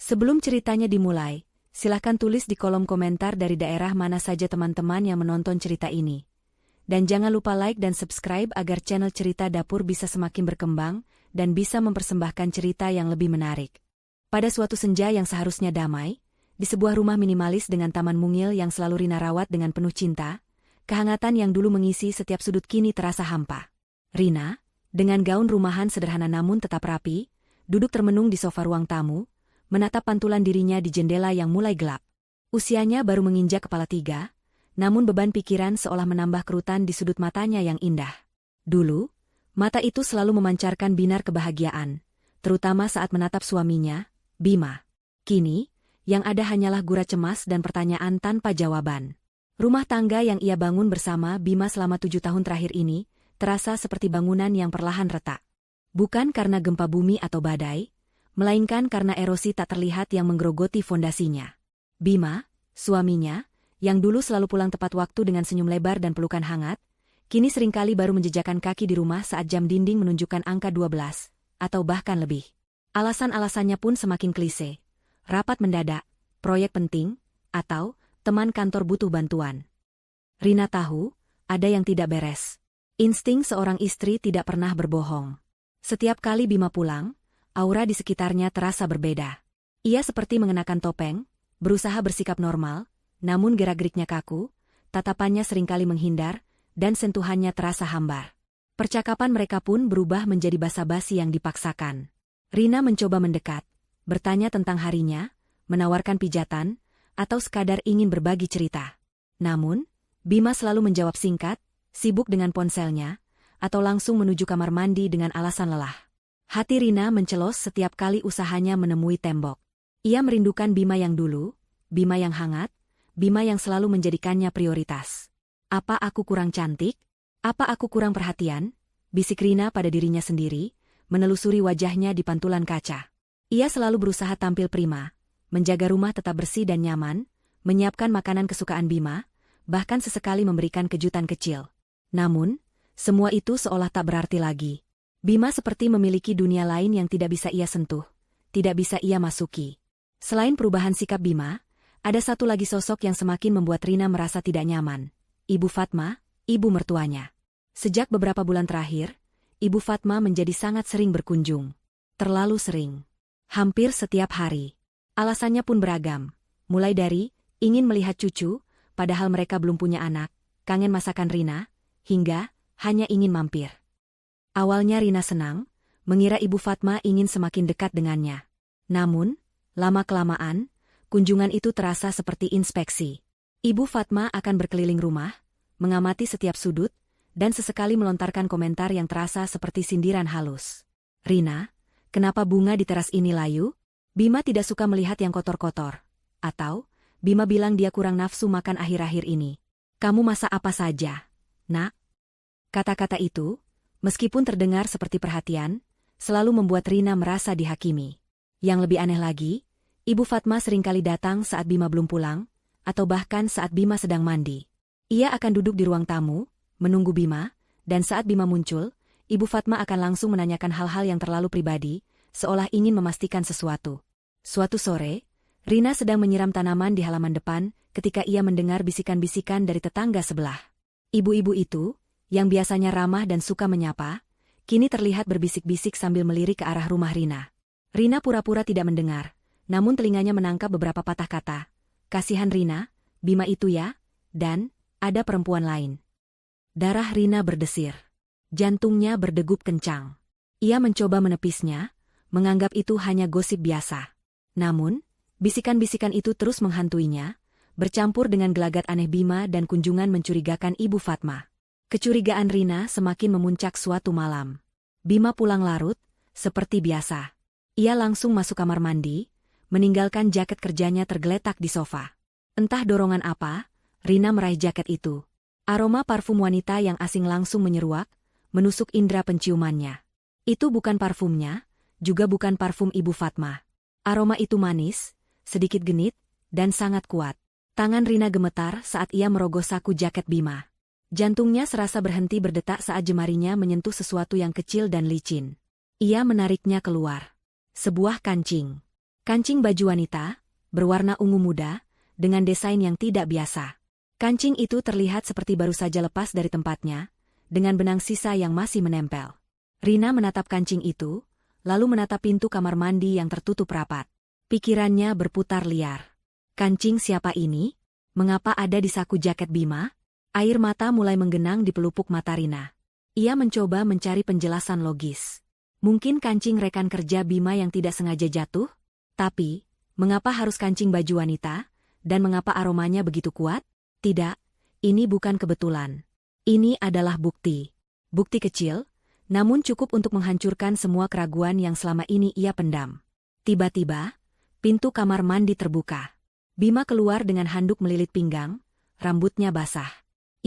Sebelum ceritanya dimulai, silahkan tulis di kolom komentar dari daerah mana saja teman-teman yang menonton cerita ini. Dan jangan lupa like dan subscribe agar channel Cerita Dapur bisa semakin berkembang dan bisa mempersembahkan cerita yang lebih menarik. Pada suatu senja yang seharusnya damai, di sebuah rumah minimalis dengan taman mungil yang selalu Rina rawat dengan penuh cinta, kehangatan yang dulu mengisi setiap sudut kini terasa hampa. Rina, dengan gaun rumahan sederhana namun tetap rapi, duduk termenung di sofa ruang tamu, menatap pantulan dirinya di jendela yang mulai gelap. Usianya baru menginjak kepala 3, namun beban pikiran seolah menambah kerutan di sudut matanya yang indah. Dulu, mata itu selalu memancarkan binar kebahagiaan, terutama saat menatap suaminya, Bima. Kini, yang ada hanyalah gura cemas dan pertanyaan tanpa jawaban. Rumah tangga yang ia bangun bersama Bima selama 7 tahun terakhir ini, terasa seperti bangunan yang perlahan retak. Bukan karena gempa bumi atau badai, melainkan karena erosi tak terlihat yang menggerogoti fondasinya. Bima, suaminya, yang dulu selalu pulang tepat waktu dengan senyum lebar dan pelukan hangat, kini seringkali baru menjejakkan kaki di rumah saat jam dinding menunjukkan angka 12, atau bahkan lebih. Alasan-alasannya pun semakin klise. Rapat mendadak, proyek penting, atau teman kantor butuh bantuan. Rina tahu, ada yang tidak beres. Insting seorang istri tidak pernah berbohong. Setiap kali Bima pulang, aura di sekitarnya terasa berbeda. Ia seperti mengenakan topeng, berusaha bersikap normal, namun gerak-geriknya kaku, tatapannya seringkali menghindar, dan sentuhannya terasa hambar. Percakapan mereka pun berubah menjadi basa-basi yang dipaksakan. Rina mencoba mendekat, bertanya tentang harinya, menawarkan pijatan, atau sekadar ingin berbagi cerita. Namun, Bima selalu menjawab singkat, sibuk dengan ponselnya, atau langsung menuju kamar mandi dengan alasan lelah. Hati Rina mencelos setiap kali usahanya menemui tembok. Ia merindukan Bima yang dulu, Bima yang hangat, Bima yang selalu menjadikannya prioritas. Apa aku kurang cantik? Apa aku kurang perhatian? Bisik Rina pada dirinya sendiri, menelusuri wajahnya di pantulan kaca. Ia selalu berusaha tampil prima, menjaga rumah tetap bersih dan nyaman, menyiapkan makanan kesukaan Bima, bahkan sesekali memberikan kejutan kecil. Namun, semua itu seolah tak berarti lagi. Bima seperti memiliki dunia lain yang tidak bisa ia sentuh, tidak bisa ia masuki. Selain perubahan sikap Bima, ada satu lagi sosok yang semakin membuat Rina merasa tidak nyaman. Ibu Fatma, ibu mertuanya. Sejak beberapa bulan terakhir, Ibu Fatma menjadi sangat sering berkunjung. Terlalu sering. Hampir setiap hari. Alasannya pun beragam. Mulai dari, ingin melihat cucu, padahal mereka belum punya anak, kangen masakan Rina, hingga, hanya ingin mampir. Awalnya Rina senang, mengira Ibu Fatma ingin semakin dekat dengannya. Namun, lama-kelamaan, kunjungan itu terasa seperti inspeksi. Ibu Fatma akan berkeliling rumah, mengamati setiap sudut, dan sesekali melontarkan komentar yang terasa seperti sindiran halus. Rina, kenapa bunga di teras ini layu? Bima tidak suka melihat yang kotor-kotor. Atau, Bima bilang dia kurang nafsu makan akhir-akhir ini. Kamu masak apa saja, Nak? Kata-kata itu, meskipun terdengar seperti perhatian, selalu membuat Rina merasa dihakimi. Yang lebih aneh lagi, Ibu Fatma seringkali datang saat Bima belum pulang, atau bahkan saat Bima sedang mandi. Ia akan duduk di ruang tamu, menunggu Bima, dan saat Bima muncul, Ibu Fatma akan langsung menanyakan hal-hal yang terlalu pribadi, seolah ingin memastikan sesuatu. Suatu sore, Rina sedang menyiram tanaman di halaman depan ketika ia mendengar bisikan-bisikan dari tetangga sebelah. Ibu-ibu itu, yang biasanya ramah dan suka menyapa, kini terlihat berbisik-bisik sambil melirik ke arah rumah Rina. Rina pura-pura tidak mendengar, namun telinganya menangkap beberapa patah kata. Kasihan Rina, Bima itu ya, dan ada perempuan lain. Darah Rina berdesir. Jantungnya berdegup kencang. Ia mencoba menepisnya, menganggap itu hanya gosip biasa. Namun, bisikan-bisikan itu terus menghantuinya, bercampur dengan gelagat aneh Bima dan kunjungan mencurigakan Ibu Fatma. Kecurigaan Rina semakin memuncak suatu malam. Bima pulang larut, seperti biasa. Ia langsung masuk kamar mandi, meninggalkan jaket kerjanya tergeletak di sofa. Entah dorongan apa, Rina meraih jaket itu. Aroma parfum wanita yang asing langsung menyeruak, menusuk indera penciumannya. Itu bukan parfumnya, juga bukan parfum Ibu Fatma. Aroma itu manis, sedikit genit, dan sangat kuat. Tangan Rina gemetar saat ia merogoh saku jaket Bima. Jantungnya serasa berhenti berdetak saat jemarinya menyentuh sesuatu yang kecil dan licin. Ia menariknya keluar. Sebuah kancing. Kancing baju wanita, berwarna ungu muda, dengan desain yang tidak biasa. Kancing itu terlihat seperti baru saja lepas dari tempatnya, dengan benang sisa yang masih menempel. Rina menatap kancing itu, lalu menatap pintu kamar mandi yang tertutup rapat. Pikirannya berputar liar. Kancing siapa ini? Mengapa ada di saku jaket Bima? Air mata mulai menggenang di pelupuk mata Rina. Ia mencoba mencari penjelasan logis. Mungkin kancing rekan kerja Bima yang tidak sengaja jatuh? Tapi, mengapa harus kancing baju wanita? Dan mengapa aromanya begitu kuat? Tidak, ini bukan kebetulan. Ini adalah bukti. Bukti kecil, namun cukup untuk menghancurkan semua keraguan yang selama ini ia pendam. Tiba-tiba, pintu kamar mandi terbuka. Bima keluar dengan handuk melilit pinggang, rambutnya basah.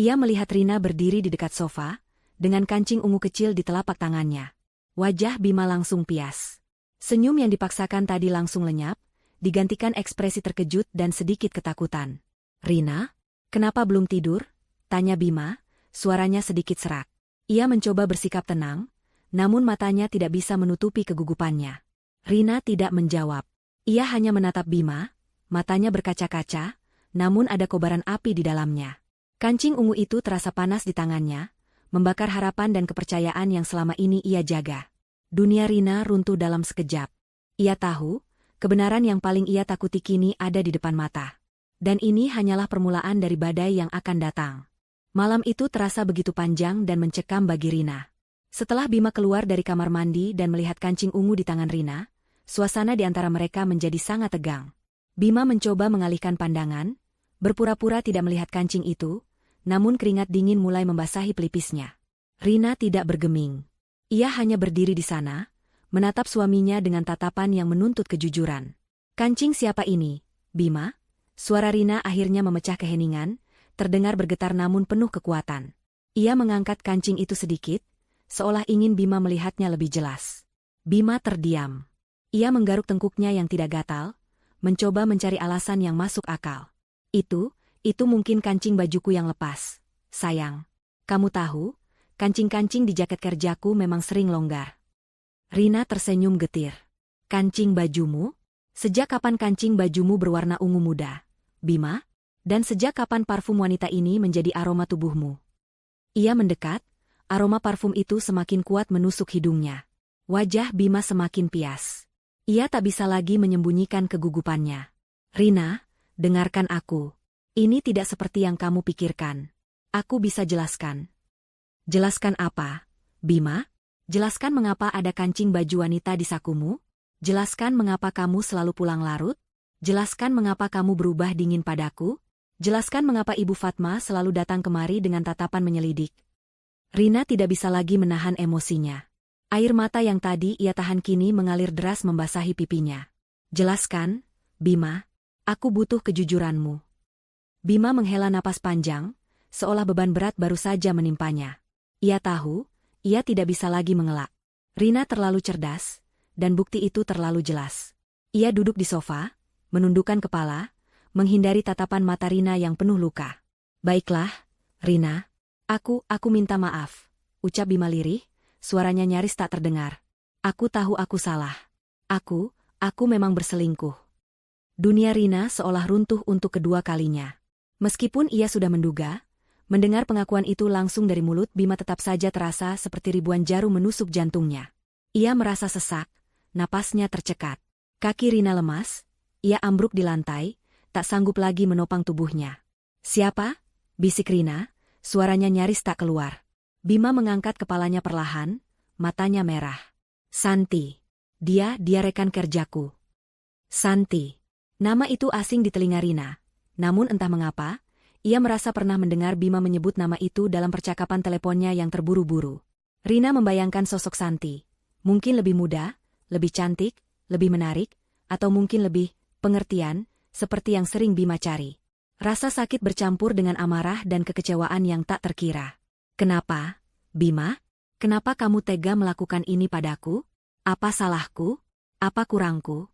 Ia melihat Rina berdiri di dekat sofa, dengan kancing ungu kecil di telapak tangannya. Wajah Bima langsung pias. Senyum yang dipaksakan tadi langsung lenyap, digantikan ekspresi terkejut dan sedikit ketakutan. "Rina, kenapa belum tidur?" tanya Bima, suaranya sedikit serak. Ia mencoba bersikap tenang, namun matanya tidak bisa menutupi kegugupannya. Rina tidak menjawab. Ia hanya menatap Bima, matanya berkaca-kaca, namun ada kobaran api di dalamnya. Kancing ungu itu terasa panas di tangannya, membakar harapan dan kepercayaan yang selama ini ia jaga. Dunia Rina runtuh dalam sekejap. Ia tahu, kebenaran yang paling ia takuti kini ada di depan mata. Dan ini hanyalah permulaan dari badai yang akan datang. Malam itu terasa begitu panjang dan mencekam bagi Rina. Setelah Bima keluar dari kamar mandi dan melihat kancing ungu di tangan Rina, suasana di antara mereka menjadi sangat tegang. Bima mencoba mengalihkan pandangan, berpura-pura tidak melihat kancing itu, namun keringat dingin mulai membasahi pelipisnya. Rina tidak bergeming. Ia hanya berdiri di sana, menatap suaminya dengan tatapan yang menuntut kejujuran. "Kancing siapa ini, Bima?" Suara Rina akhirnya memecah keheningan, terdengar bergetar namun penuh kekuatan. Ia mengangkat kancing itu sedikit, seolah ingin Bima melihatnya lebih jelas. Bima terdiam. Ia menggaruk tengkuknya yang tidak gatal, mencoba mencari alasan yang masuk akal. Itu mungkin kancing bajuku yang lepas. Sayang, kamu tahu, kancing-kancing di jaket kerjaku memang sering longgar. Rina tersenyum getir. "Kancing bajumu? Sejak kapan kancing bajumu berwarna ungu muda, Bima? Dan sejak kapan parfum wanita ini menjadi aroma tubuhmu?" Ia mendekat, aroma parfum itu semakin kuat menusuk hidungnya. Wajah Bima semakin pias. Ia tak bisa lagi menyembunyikan kegugupannya. "Rina, dengarkan aku. Ini tidak seperti yang kamu pikirkan. Aku bisa jelaskan." "Jelaskan apa, Bima? Jelaskan mengapa ada kancing baju wanita di sakumu? Jelaskan mengapa kamu selalu pulang larut? Jelaskan mengapa kamu berubah dingin padaku? Jelaskan mengapa Ibu Fatma selalu datang kemari dengan tatapan menyelidik." Rina tidak bisa lagi menahan emosinya. Air mata yang tadi ia tahan kini mengalir deras membasahi pipinya. "Jelaskan, Bima. Aku butuh kejujuranmu." Bima menghela napas panjang, seolah beban berat baru saja menimpanya. Ia tahu, ia tidak bisa lagi mengelak. Rina terlalu cerdas, dan bukti itu terlalu jelas. Ia duduk di sofa, menundukkan kepala, menghindari tatapan mata Rina yang penuh luka. "Baiklah, Rina. Aku minta maaf," ucap Bima lirih, suaranya nyaris tak terdengar. "Aku tahu aku salah. Aku memang berselingkuh." Dunia Rina seolah runtuh untuk kedua kalinya. Meskipun ia sudah menduga, mendengar pengakuan itu langsung dari mulut Bima tetap saja terasa seperti ribuan jarum menusuk jantungnya. Ia merasa sesak, napasnya tercekat. Kaki Rina lemas, ia ambruk di lantai, tak sanggup lagi menopang tubuhnya. "Siapa?" bisik Rina, suaranya nyaris tak keluar. Bima mengangkat kepalanya perlahan, matanya merah. "Santi. Dia rekan kerjaku." Santi. Nama itu asing di telinga Rina, namun entah mengapa, ia merasa pernah mendengar Bima menyebut nama itu dalam percakapan teleponnya yang terburu-buru. Rina membayangkan sosok Santi. Mungkin lebih muda, lebih cantik, lebih menarik, atau mungkin lebih pengertian, seperti yang sering Bima cari. Rasa sakit bercampur dengan amarah dan kekecewaan yang tak terkira. "Kenapa, Bima? Kenapa kamu tega melakukan ini padaku? Apa salahku? Apa kurangku?"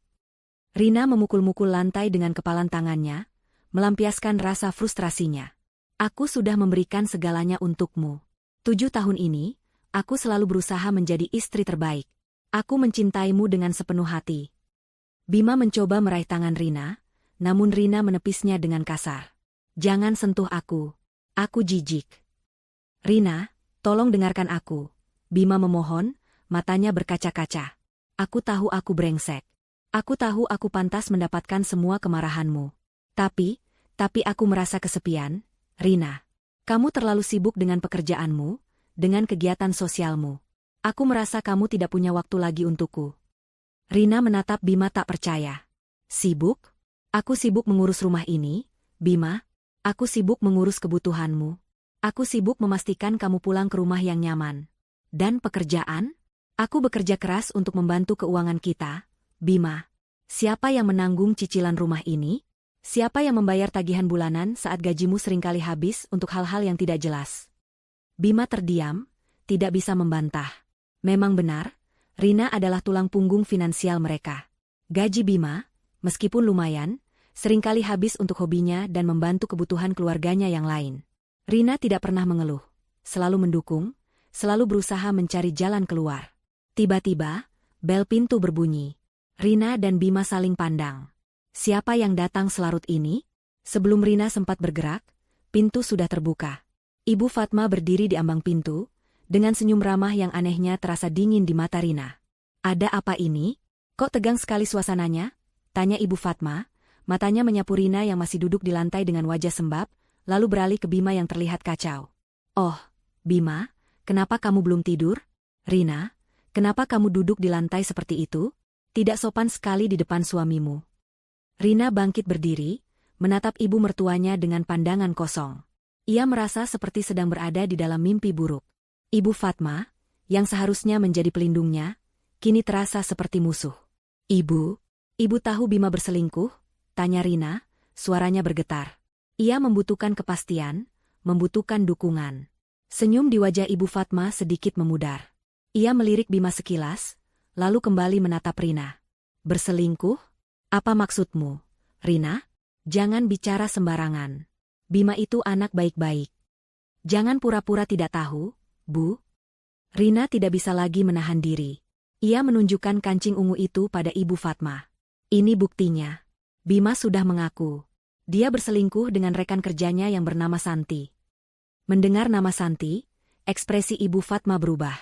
Rina memukul-mukul lantai dengan kepalan tangannya, melampiaskan rasa frustrasinya. "Aku sudah memberikan segalanya untukmu. 7 tahun ini, aku selalu berusaha menjadi istri terbaik. Aku mencintaimu dengan sepenuh hati. Bima mencoba meraih tangan Rina, namun Rina menepisnya dengan kasar. Jangan sentuh aku. Aku jijik. Rina, tolong dengarkan aku. Bima memohon, matanya berkaca-kaca. Aku tahu aku brengsek. Aku tahu aku pantas mendapatkan semua kemarahanmu. Tapi aku merasa kesepian, Rina. Kamu terlalu sibuk dengan pekerjaanmu, dengan kegiatan sosialmu. Aku merasa kamu tidak punya waktu lagi untukku. Rina menatap Bima tak percaya. Sibuk? Aku sibuk mengurus rumah ini, Bima. Aku sibuk mengurus kebutuhanmu. Aku sibuk memastikan kamu pulang ke rumah yang nyaman. Dan pekerjaan? Aku bekerja keras untuk membantu keuangan kita, Bima. Siapa yang menanggung cicilan rumah ini? Siapa yang membayar tagihan bulanan saat gajimu seringkali habis untuk hal-hal yang tidak jelas? Bima terdiam, tidak bisa membantah. Memang benar, Rina adalah tulang punggung finansial mereka. Gaji Bima, meskipun lumayan, seringkali habis untuk hobinya dan membantu kebutuhan keluarganya yang lain. Rina tidak pernah mengeluh, selalu mendukung, selalu berusaha mencari jalan keluar. Tiba-tiba, bel pintu berbunyi. Rina dan Bima saling pandang. Siapa yang datang selarut ini? Sebelum Rina sempat bergerak, pintu sudah terbuka. Ibu Fatma berdiri di ambang pintu, dengan senyum ramah yang anehnya terasa dingin di mata Rina. Ada apa ini? Kok tegang sekali suasananya? Tanya Ibu Fatma, matanya menyapu Rina yang masih duduk di lantai dengan wajah sembab, lalu beralih ke Bima yang terlihat kacau. Oh, Bima, kenapa kamu belum tidur? Rina, kenapa kamu duduk di lantai seperti itu? Tidak sopan sekali di depan suamimu. Rina bangkit berdiri, menatap ibu mertuanya dengan pandangan kosong. Ia merasa seperti sedang berada di dalam mimpi buruk. Ibu Fatma, yang seharusnya menjadi pelindungnya, kini terasa seperti musuh. Ibu tahu Bima berselingkuh? Tanya Rina, suaranya bergetar. Ia membutuhkan kepastian, membutuhkan dukungan. Senyum di wajah Ibu Fatma sedikit memudar. Ia melirik Bima sekilas, lalu kembali menatap Rina. Berselingkuh? Apa maksudmu, Rina? Jangan bicara sembarangan. Bima itu anak baik-baik. Jangan pura-pura tidak tahu, Bu. Rina tidak bisa lagi menahan diri. Ia menunjukkan kancing ungu itu pada Ibu Fatma. Ini buktinya. Bima sudah mengaku. Dia berselingkuh dengan rekan kerjanya yang bernama Santi. Mendengar nama Santi, ekspresi Ibu Fatma berubah.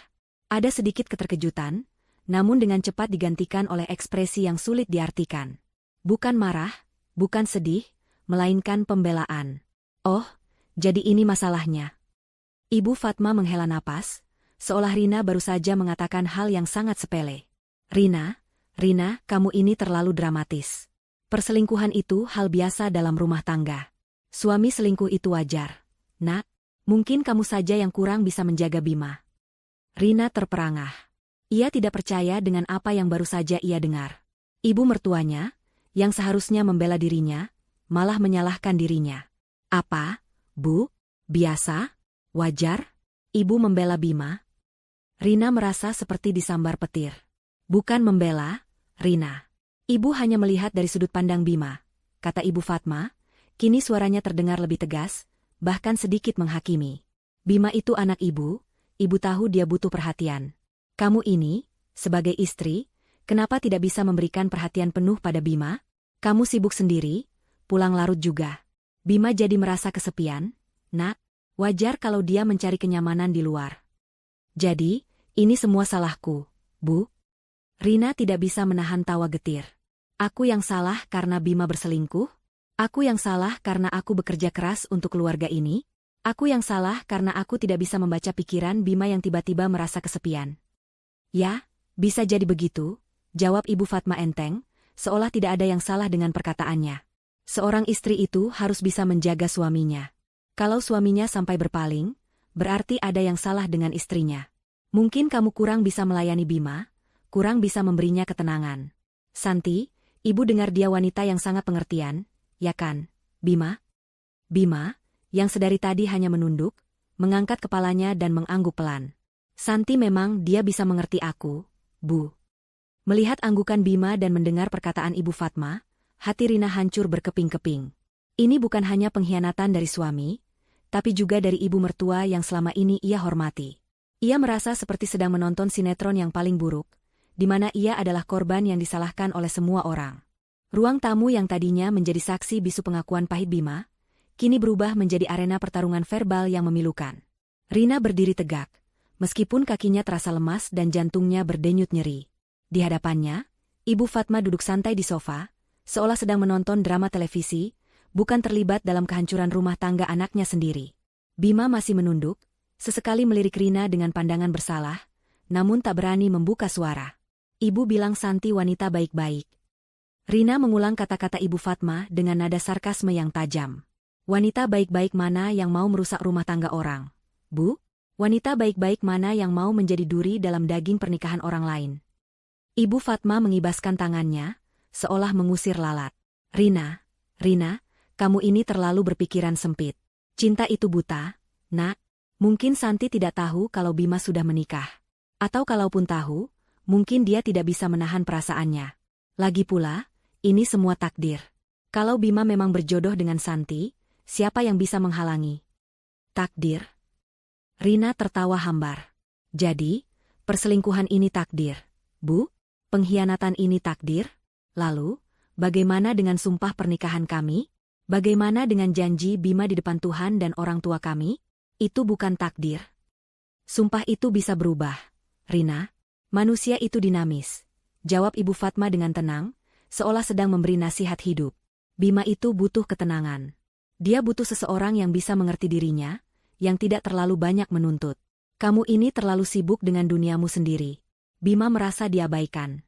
Ada sedikit keterkejutan, namun dengan cepat digantikan oleh ekspresi yang sulit diartikan. Bukan marah, bukan sedih, melainkan pembelaan. Oh, jadi ini masalahnya. Ibu Fatma menghela napas, seolah Rina baru saja mengatakan hal yang sangat sepele. Rina, kamu ini terlalu dramatis. Perselingkuhan itu hal biasa dalam rumah tangga. Suami selingkuh itu wajar. Nak, mungkin kamu saja yang kurang bisa menjaga Bima. Rina terperangah. Ia tidak percaya dengan apa yang baru saja ia dengar. Ibu mertuanya, yang seharusnya membela dirinya, malah menyalahkan dirinya. Apa, Bu? Biasa? Wajar? Ibu membela Bima? Rina merasa seperti disambar petir. Bukan membela, Rina. Ibu hanya melihat dari sudut pandang Bima, kata Ibu Fatma. Kini suaranya terdengar lebih tegas, bahkan sedikit menghakimi. Bima itu anak ibu tahu dia butuh perhatian. Kamu ini, sebagai istri, kenapa tidak bisa memberikan perhatian penuh pada Bima? Kamu sibuk sendiri, pulang larut juga. Bima jadi merasa kesepian. Nak, wajar kalau dia mencari kenyamanan di luar. Jadi, ini semua salahku, Bu. Rina tidak bisa menahan tawa getir. Aku yang salah karena Bima berselingkuh? Aku yang salah karena aku bekerja keras untuk keluarga ini? Aku yang salah karena aku tidak bisa membaca pikiran Bima yang tiba-tiba merasa kesepian. Ya, bisa jadi begitu, jawab Ibu Fatma enteng, seolah tidak ada yang salah dengan perkataannya. Seorang istri itu harus bisa menjaga suaminya. Kalau suaminya sampai berpaling, berarti ada yang salah dengan istrinya. Mungkin kamu kurang bisa melayani Bima, kurang bisa memberinya ketenangan. Santi, ibu dengar dia wanita yang sangat pengertian, ya kan, Bima? Bima, yang sedari tadi hanya menunduk, mengangkat kepalanya dan mengangguk pelan. Santi memang dia bisa mengerti aku, Bu. Melihat anggukan Bima dan mendengar perkataan Ibu Fatma, hati Rina hancur berkeping-keping. Ini bukan hanya pengkhianatan dari suami, tapi juga dari ibu mertua yang selama ini ia hormati. Ia merasa seperti sedang menonton sinetron yang paling buruk, di mana ia adalah korban yang disalahkan oleh semua orang. Ruang tamu yang tadinya menjadi saksi bisu pengakuan pahit Bima, kini berubah menjadi arena pertarungan verbal yang memilukan. Rina berdiri tegak, meskipun kakinya terasa lemas dan jantungnya berdenyut nyeri. Di hadapannya, Ibu Fatma duduk santai di sofa, seolah sedang menonton drama televisi, bukan terlibat dalam kehancuran rumah tangga anaknya sendiri. Bima masih menunduk, sesekali melirik Rina dengan pandangan bersalah, namun tak berani membuka suara. Ibu bilang Santi wanita baik-baik. Rina mengulang kata-kata Ibu Fatma dengan nada sarkasme yang tajam. Wanita baik-baik mana yang mau merusak rumah tangga orang? Bu? Wanita baik-baik mana yang mau menjadi duri dalam daging pernikahan orang lain? Ibu Fatma mengibaskan tangannya, seolah mengusir lalat. Rina, kamu ini terlalu berpikiran sempit. Cinta itu buta, nak. Mungkin Santi tidak tahu kalau Bima sudah menikah. Atau kalaupun tahu, mungkin dia tidak bisa menahan perasaannya. Lagi pula, ini semua takdir. Kalau Bima memang berjodoh dengan Santi, siapa yang bisa menghalangi? Takdir? Rina tertawa hambar. Jadi, perselingkuhan ini takdir, Bu? Pengkhianatan ini takdir? Lalu, bagaimana dengan sumpah pernikahan kami? Bagaimana dengan janji Bima di depan Tuhan dan orang tua kami? Itu bukan takdir. Sumpah itu bisa berubah. Rina, manusia itu dinamis. Jawab Ibu Fatma dengan tenang, seolah sedang memberi nasihat hidup. Bima itu butuh ketenangan. Dia butuh seseorang yang bisa mengerti dirinya, yang tidak terlalu banyak menuntut. Kamu ini terlalu sibuk dengan duniamu sendiri. Bima merasa diabaikan.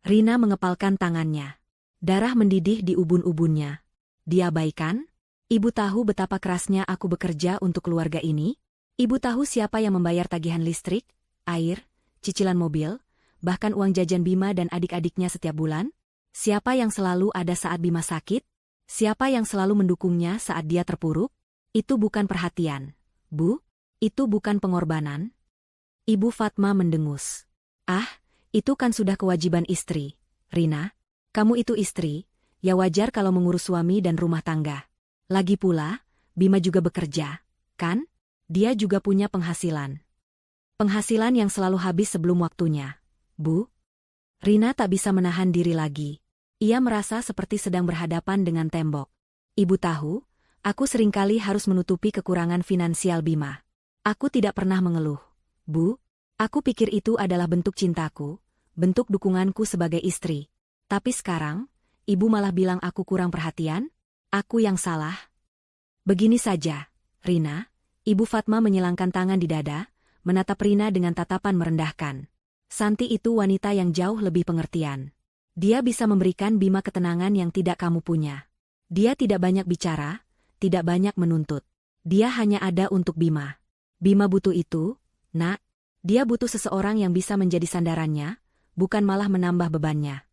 Rina mengepalkan tangannya. Darah mendidih di ubun-ubunnya. Diabaikan? Ibu tahu betapa kerasnya aku bekerja untuk keluarga ini? Ibu tahu siapa yang membayar tagihan listrik, air, cicilan mobil, bahkan uang jajan Bima dan adik-adiknya setiap bulan? Siapa yang selalu ada saat Bima sakit? Siapa yang selalu mendukungnya saat dia terpuruk? Itu bukan perhatian, Bu. Itu bukan pengorbanan. Ibu Fatma mendengus. Ah, itu kan sudah kewajiban istri. Rina, kamu itu istri, ya wajar kalau mengurus suami dan rumah tangga. Lagi pula, Bima juga bekerja, kan? Dia juga punya penghasilan. Penghasilan yang selalu habis sebelum waktunya. Bu? Rina tak bisa menahan diri lagi. Ia merasa seperti sedang berhadapan dengan tembok. Ibu tahu, aku seringkali harus menutupi kekurangan finansial Bima. Aku tidak pernah mengeluh. Bu, aku pikir itu adalah bentuk cintaku, bentuk dukunganku sebagai istri. Tapi sekarang, ibu malah bilang aku kurang perhatian? Aku yang salah? Begini saja, Rina. Ibu Fatma menyilangkan tangan di dada, menatap Rina dengan tatapan merendahkan. Santi itu wanita yang jauh lebih pengertian. Dia bisa memberikan Bima ketenangan yang tidak kamu punya. Dia tidak banyak bicara, tidak banyak menuntut. Dia hanya ada untuk Bima. Bima butuh itu, nak. Dia butuh seseorang yang bisa menjadi sandarannya, bukan malah menambah bebannya.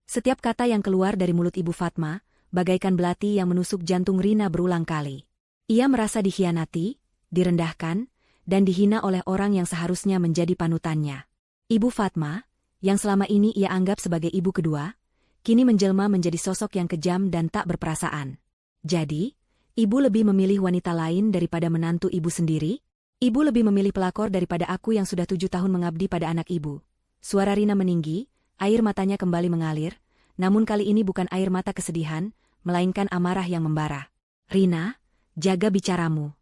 Setiap kata yang keluar dari mulut Ibu Fatma, bagaikan belati yang menusuk jantung Rina berulang kali. Ia merasa dikhianati, direndahkan, dan dihina oleh orang yang seharusnya menjadi panutannya. Ibu Fatma, yang selama ini ia anggap sebagai ibu kedua, kini menjelma menjadi sosok yang kejam dan tak berperasaan. Jadi, ibu lebih memilih wanita lain daripada menantu ibu sendiri? Ibu lebih memilih pelakor daripada aku yang sudah 7 tahun mengabdi pada anak ibu. Suara Rina meninggi, air matanya kembali mengalir, namun kali ini bukan air mata kesedihan, melainkan amarah yang membara. Rina, jaga bicaramu.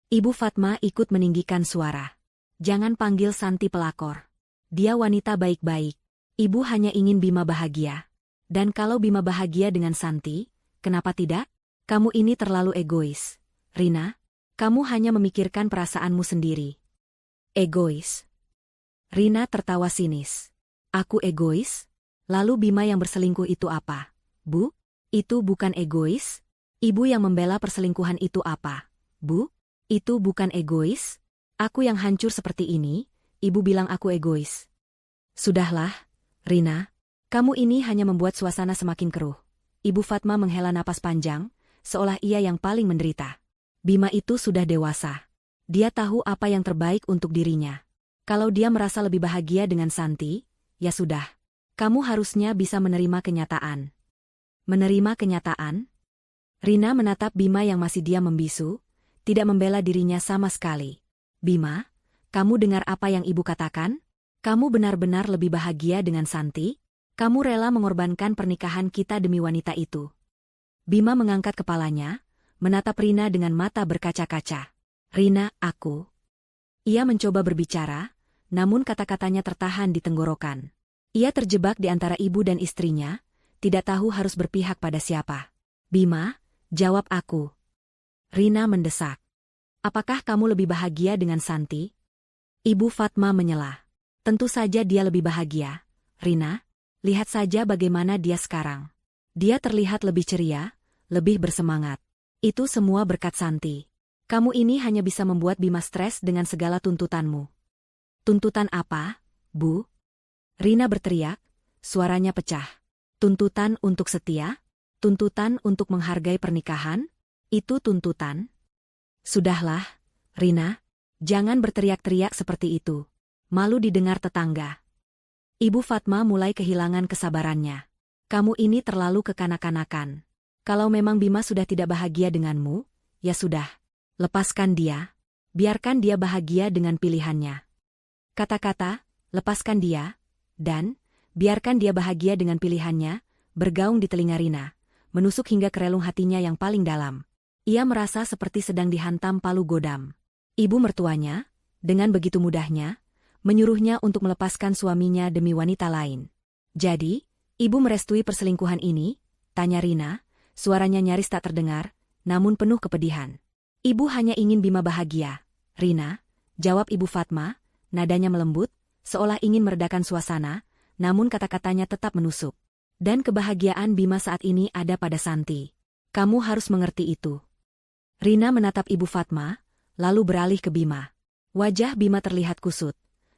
Ibu Fatma ikut meninggikan suara. Jangan panggil Santi pelakor. Dia wanita baik-baik. Ibu hanya ingin Bima bahagia. Dan kalau Bima bahagia dengan Santi, kenapa tidak? Kamu ini terlalu egois. Rina, kamu hanya memikirkan perasaanmu sendiri. Egois? Rina tertawa sinis. Aku egois? Lalu Bima yang berselingkuh itu apa? Bu? Itu bukan egois? Ibu yang membela perselingkuhan itu apa? Bu? Itu bukan egois? Aku yang hancur seperti ini, ibu bilang aku egois. Sudahlah, Rina. Kamu ini hanya membuat suasana semakin keruh. Ibu Fatma menghela napas panjang, seolah ia yang paling menderita. Bima itu sudah dewasa. Dia tahu apa yang terbaik untuk dirinya. Kalau dia merasa lebih bahagia dengan Santi, ya sudah. Kamu harusnya bisa menerima kenyataan. Menerima kenyataan? Rina menatap Bima yang masih diam membisu, tidak membela dirinya sama sekali. Bima, kamu dengar apa yang ibu katakan? Kamu benar-benar lebih bahagia dengan Santi? Kamu rela mengorbankan pernikahan kita demi wanita itu. Bima mengangkat kepalanya, menatap Rina dengan mata berkaca-kaca. Rina, aku. Ia mencoba berbicara, namun kata-katanya tertahan di tenggorokan. Ia terjebak di antara ibu dan istrinya, tidak tahu harus berpihak pada siapa. Bima, jawab aku. Rina mendesak. Apakah kamu lebih bahagia dengan Santi? Ibu Fatma menyela. Tentu saja dia lebih bahagia. Rina, lihat saja bagaimana dia sekarang. Dia terlihat lebih ceria, lebih bersemangat. Itu semua berkat Santi. Kamu ini hanya bisa membuat Bima stres dengan segala tuntutanmu. Tuntutan apa, Bu? Rina berteriak, suaranya pecah. Tuntutan untuk setia? Tuntutan untuk menghargai pernikahan? Itu tuntutan? Sudahlah, Rina. Jangan berteriak-teriak seperti itu. Malu didengar tetangga. Ibu Fatma mulai kehilangan kesabarannya. Kamu ini terlalu kekanak-kanakan. Kalau memang Bima sudah tidak bahagia denganmu, ya sudah. Lepaskan dia. Biarkan dia bahagia dengan pilihannya. Kata-kata, lepaskan dia, dan biarkan dia bahagia dengan pilihannya, bergaung di telinga Rina, menusuk hingga ke relung hatinya yang paling dalam. Ia merasa seperti sedang dihantam palu godam. Ibu mertuanya, dengan begitu mudahnya, menyuruhnya untuk melepaskan suaminya demi wanita lain. Jadi, ibu merestui perselingkuhan ini? Tanya Rina, suaranya nyaris tak terdengar, namun penuh kepedihan. Ibu hanya ingin Bima bahagia. Rina, jawab Ibu Fatma, nadanya melembut, seolah ingin meredakan suasana, namun kata-katanya tetap menusuk. Dan kebahagiaan Bima saat ini ada pada Santi. Kamu harus mengerti itu. Rina menatap Ibu Fatma, lalu beralih ke Bima. Wajah Bima terlihat kusut,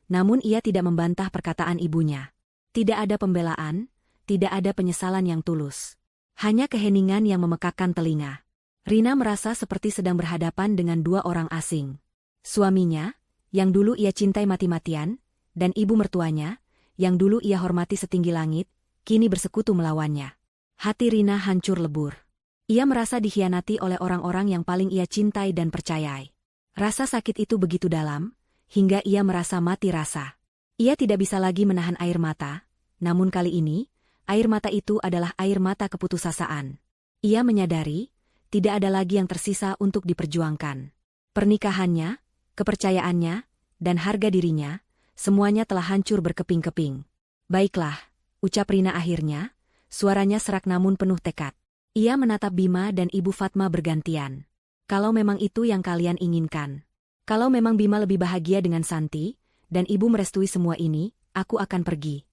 namun ia tidak membantah perkataan ibunya. Tidak ada pembelaan, tidak ada penyesalan yang tulus. Hanya keheningan yang memekakkan telinga. Rina merasa seperti sedang berhadapan dengan dua orang asing. Suaminya, yang dulu ia cintai mati-matian, dan ibu mertuanya, yang dulu ia hormati setinggi langit, kini bersekutu melawannya. Hati Rina hancur lebur. Ia merasa dikhianati oleh orang-orang yang paling ia cintai dan percayai. Rasa sakit itu begitu dalam, hingga ia merasa mati rasa. Ia tidak bisa lagi menahan air mata, namun kali ini, air mata itu adalah air mata keputusasaan. Ia menyadari, tidak ada lagi yang tersisa untuk diperjuangkan. Pernikahannya, kepercayaannya, dan harga dirinya, semuanya telah hancur berkeping-keping. Baiklah, ucap Rina akhirnya, suaranya serak namun penuh tekad. Ia menatap Bima dan Ibu Fatma bergantian. Kalau memang itu yang kalian inginkan. Kalau memang Bima lebih bahagia dengan Santi, dan Ibu merestui semua ini, aku akan pergi.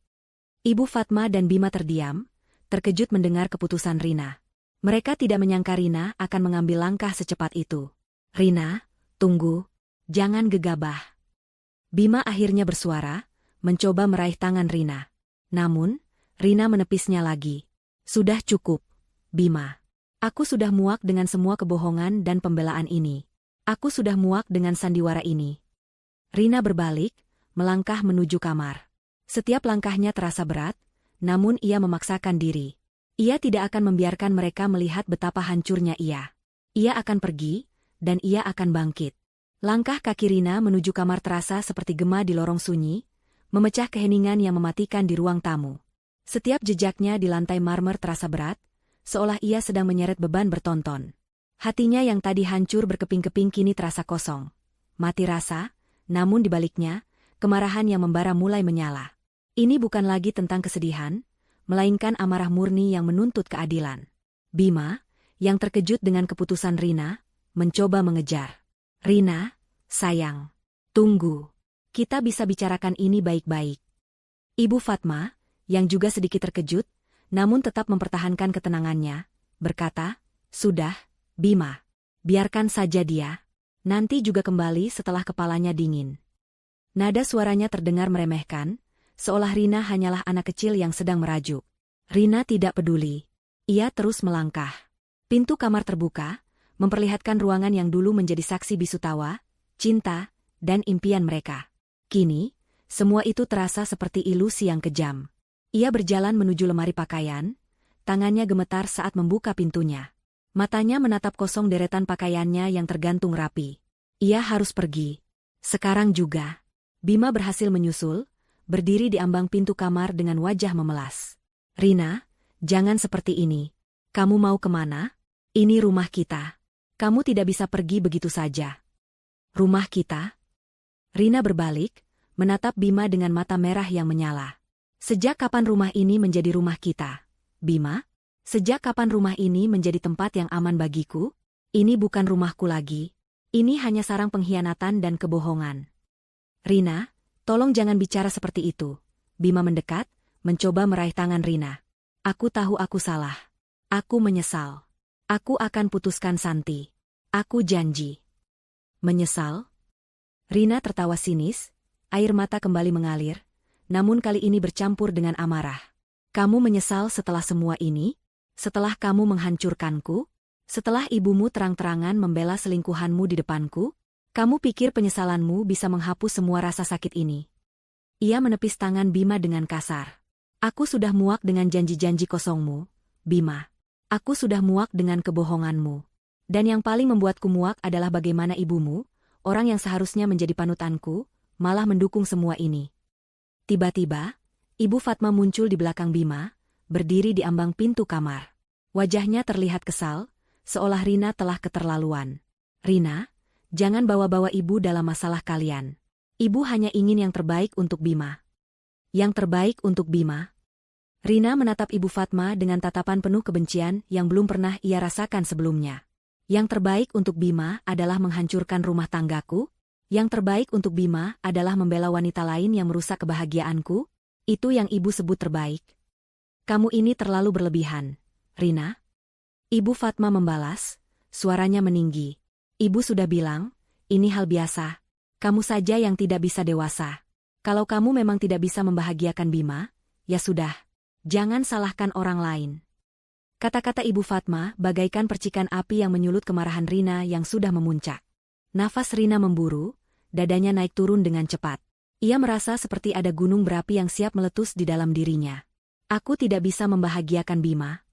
Ibu Fatma dan Bima terdiam, terkejut mendengar keputusan Rina. Mereka tidak menyangka Rina akan mengambil langkah secepat itu. Rina, tunggu, jangan gegabah. Bima akhirnya bersuara, mencoba meraih tangan Rina. Namun, Rina menepisnya lagi. Sudah cukup, Bima. Aku sudah muak dengan semua kebohongan dan pembelaan ini. Aku sudah muak dengan sandiwara ini. Rina berbalik, melangkah menuju kamar. Setiap langkahnya terasa berat, namun ia memaksakan diri. Ia tidak akan membiarkan mereka melihat betapa hancurnya ia. Ia akan pergi, dan ia akan bangkit. Langkah kaki Rina menuju kamar terasa seperti gema di lorong sunyi, memecah keheningan yang mematikan di ruang tamu. Setiap jejaknya di lantai marmer terasa berat, seolah ia sedang menyeret beban bertonton. Hatinya yang tadi hancur berkeping-keping kini terasa kosong. Mati rasa, namun di baliknya, kemarahan yang membara mulai menyala. Ini bukan lagi tentang kesedihan, melainkan amarah murni yang menuntut keadilan. Bima, yang terkejut dengan keputusan Rina, mencoba mengejar. Rina, sayang, tunggu. Kita bisa bicarakan ini baik-baik. Ibu Fatma, yang juga sedikit terkejut, namun tetap mempertahankan ketenangannya, berkata, sudah, Bima. Biarkan saja dia. Nanti juga kembali setelah kepalanya dingin. Nada suaranya terdengar meremehkan, seolah Rina hanyalah anak kecil yang sedang merajuk. Rina tidak peduli. Ia terus melangkah. Pintu kamar terbuka, memperlihatkan ruangan yang dulu menjadi saksi bisu tawa, cinta, dan impian mereka. Kini, semua itu terasa seperti ilusi yang kejam. Ia berjalan menuju lemari pakaian, tangannya gemetar saat membuka pintunya. Matanya menatap kosong deretan pakaiannya yang tergantung rapi. Ia harus pergi. Sekarang juga. Bima berhasil menyusul, berdiri di ambang pintu kamar dengan wajah memelas. "Rina, jangan seperti ini. Kamu mau kemana? Ini rumah kita. Kamu tidak bisa pergi begitu saja." "Rumah kita?" Rina berbalik, menatap Bima dengan mata merah yang menyala. "Sejak kapan rumah ini menjadi rumah kita, Bima? Sejak kapan rumah ini menjadi tempat yang aman bagiku? Ini bukan rumahku lagi. Ini hanya sarang pengkhianatan dan kebohongan." "Rina, tolong jangan bicara seperti itu." Bima mendekat, mencoba meraih tangan Rina. "Aku tahu aku salah. Aku menyesal. Aku akan putuskan Santi. Aku janji." "Menyesal?" Rina tertawa sinis, air mata kembali mengalir, namun kali ini bercampur dengan amarah. "Kamu menyesal setelah semua ini? Setelah kamu menghancurkanku? Setelah ibumu terang-terangan membela selingkuhanmu di depanku? Kamu pikir penyesalanmu bisa menghapus semua rasa sakit ini?" Ia menepis tangan Bima dengan kasar. "Aku sudah muak dengan janji-janji kosongmu, Bima. Aku sudah muak dengan kebohonganmu. Dan yang paling membuatku muak adalah bagaimana ibumu, orang yang seharusnya menjadi panutanku, malah mendukung semua ini." Tiba-tiba, Ibu Fatma muncul di belakang Bima, berdiri di ambang pintu kamar. Wajahnya terlihat kesal, seolah Rina telah keterlaluan. "Rina, jangan bawa-bawa ibu dalam masalah kalian. Ibu hanya ingin yang terbaik untuk Bima." "Yang terbaik untuk Bima?" Rina menatap Ibu Fatma dengan tatapan penuh kebencian yang belum pernah ia rasakan sebelumnya. "Yang terbaik untuk Bima adalah menghancurkan rumah tanggaku? Yang terbaik untuk Bima adalah membela wanita lain yang merusak kebahagiaanku? Itu yang ibu sebut terbaik? Kamu ini terlalu berlebihan, Rina." Ibu Fatma membalas, suaranya meninggi. "Ibu sudah bilang, ini hal biasa. Kamu saja yang tidak bisa dewasa. Kalau kamu memang tidak bisa membahagiakan Bima, ya sudah. Jangan salahkan orang lain." Kata-kata Ibu Fatma bagaikan percikan api yang menyulut kemarahan Rina yang sudah memuncak. Nafas Rina memburu, dadanya naik turun dengan cepat. Ia merasa seperti ada gunung berapi yang siap meletus di dalam dirinya. "Aku tidak bisa membahagiakan Bima."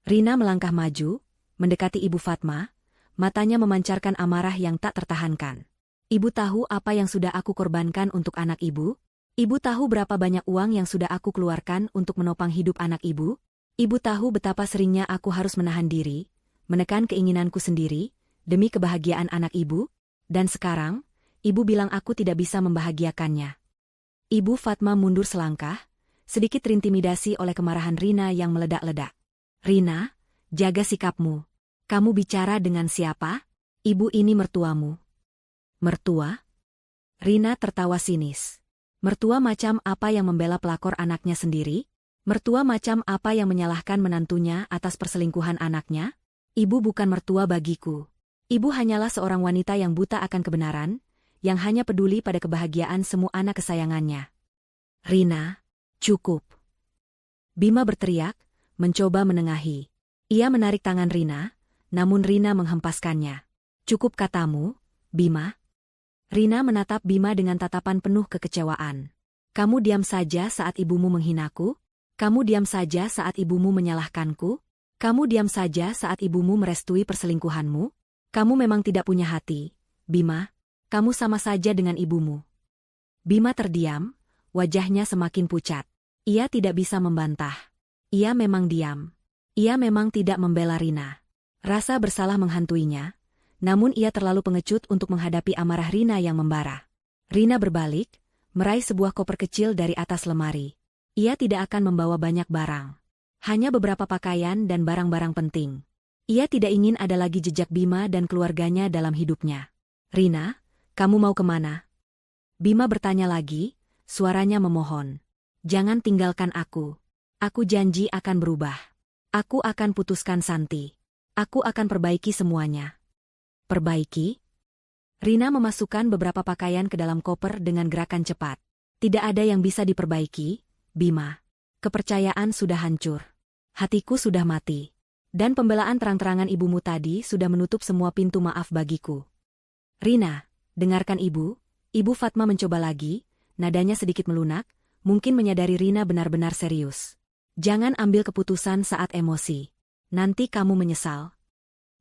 Rina melangkah maju, mendekati Ibu Fatma, matanya memancarkan amarah yang tak tertahankan. "Ibu tahu apa yang sudah aku korbankan untuk anak ibu? Ibu tahu berapa banyak uang yang sudah aku keluarkan untuk menopang hidup anak ibu? Ibu tahu betapa seringnya aku harus menahan diri, menekan keinginanku sendiri, demi kebahagiaan anak ibu? Dan sekarang, ibu bilang aku tidak bisa membahagiakannya." Ibu Fatma mundur selangkah, sedikit terintimidasi oleh kemarahan Rina yang meledak-ledak. "Rina, jaga sikapmu. Kamu bicara dengan siapa? Ibu ini mertuamu." "Mertua?" Rina tertawa sinis. "Mertua macam apa yang membela pelakor anaknya sendiri? Mertua macam apa yang menyalahkan menantunya atas perselingkuhan anaknya? Ibu bukan mertua bagiku. Ibu hanyalah seorang wanita yang buta akan kebenaran, yang hanya peduli pada kebahagiaan semua anak kesayangannya." "Rina, cukup!" Bima berteriak, mencoba menengahi. Ia menarik tangan Rina, namun Rina menghempaskannya. "Cukup katamu, Bima?" Rina menatap Bima dengan tatapan penuh kekecewaan. "Kamu diam saja saat ibumu menghinaku? Kamu diam saja saat ibumu menyalahkanku? Kamu diam saja saat ibumu merestui perselingkuhanmu? Kamu memang tidak punya hati, Bima. Kamu sama saja dengan ibumu." Bima terdiam, wajahnya semakin pucat. Ia tidak bisa membantah. Ia memang diam. Ia memang tidak membela Rina. Rasa bersalah menghantuinya, namun ia terlalu pengecut untuk menghadapi amarah Rina yang membara. Rina berbalik, meraih sebuah koper kecil dari atas lemari. Ia tidak akan membawa banyak barang. Hanya beberapa pakaian dan barang-barang penting. Ia tidak ingin ada lagi jejak Bima dan keluarganya dalam hidupnya. "Rina, kamu mau kemana?" Bima bertanya lagi, suaranya memohon. "Jangan tinggalkan aku. Aku janji akan berubah. Aku akan putuskan Santi. Aku akan perbaiki semuanya." "Perbaiki?" Rina memasukkan beberapa pakaian ke dalam koper dengan gerakan cepat. "Tidak ada yang bisa diperbaiki, Bima. Kepercayaan sudah hancur. Hatiku sudah mati. Dan pembelaan terang-terangan ibumu tadi sudah menutup semua pintu maaf bagiku." "Rina, dengarkan ibu." Ibu Fatma mencoba lagi, nadanya sedikit melunak, mungkin menyadari Rina benar-benar serius. "Jangan ambil keputusan saat emosi. Nanti kamu menyesal."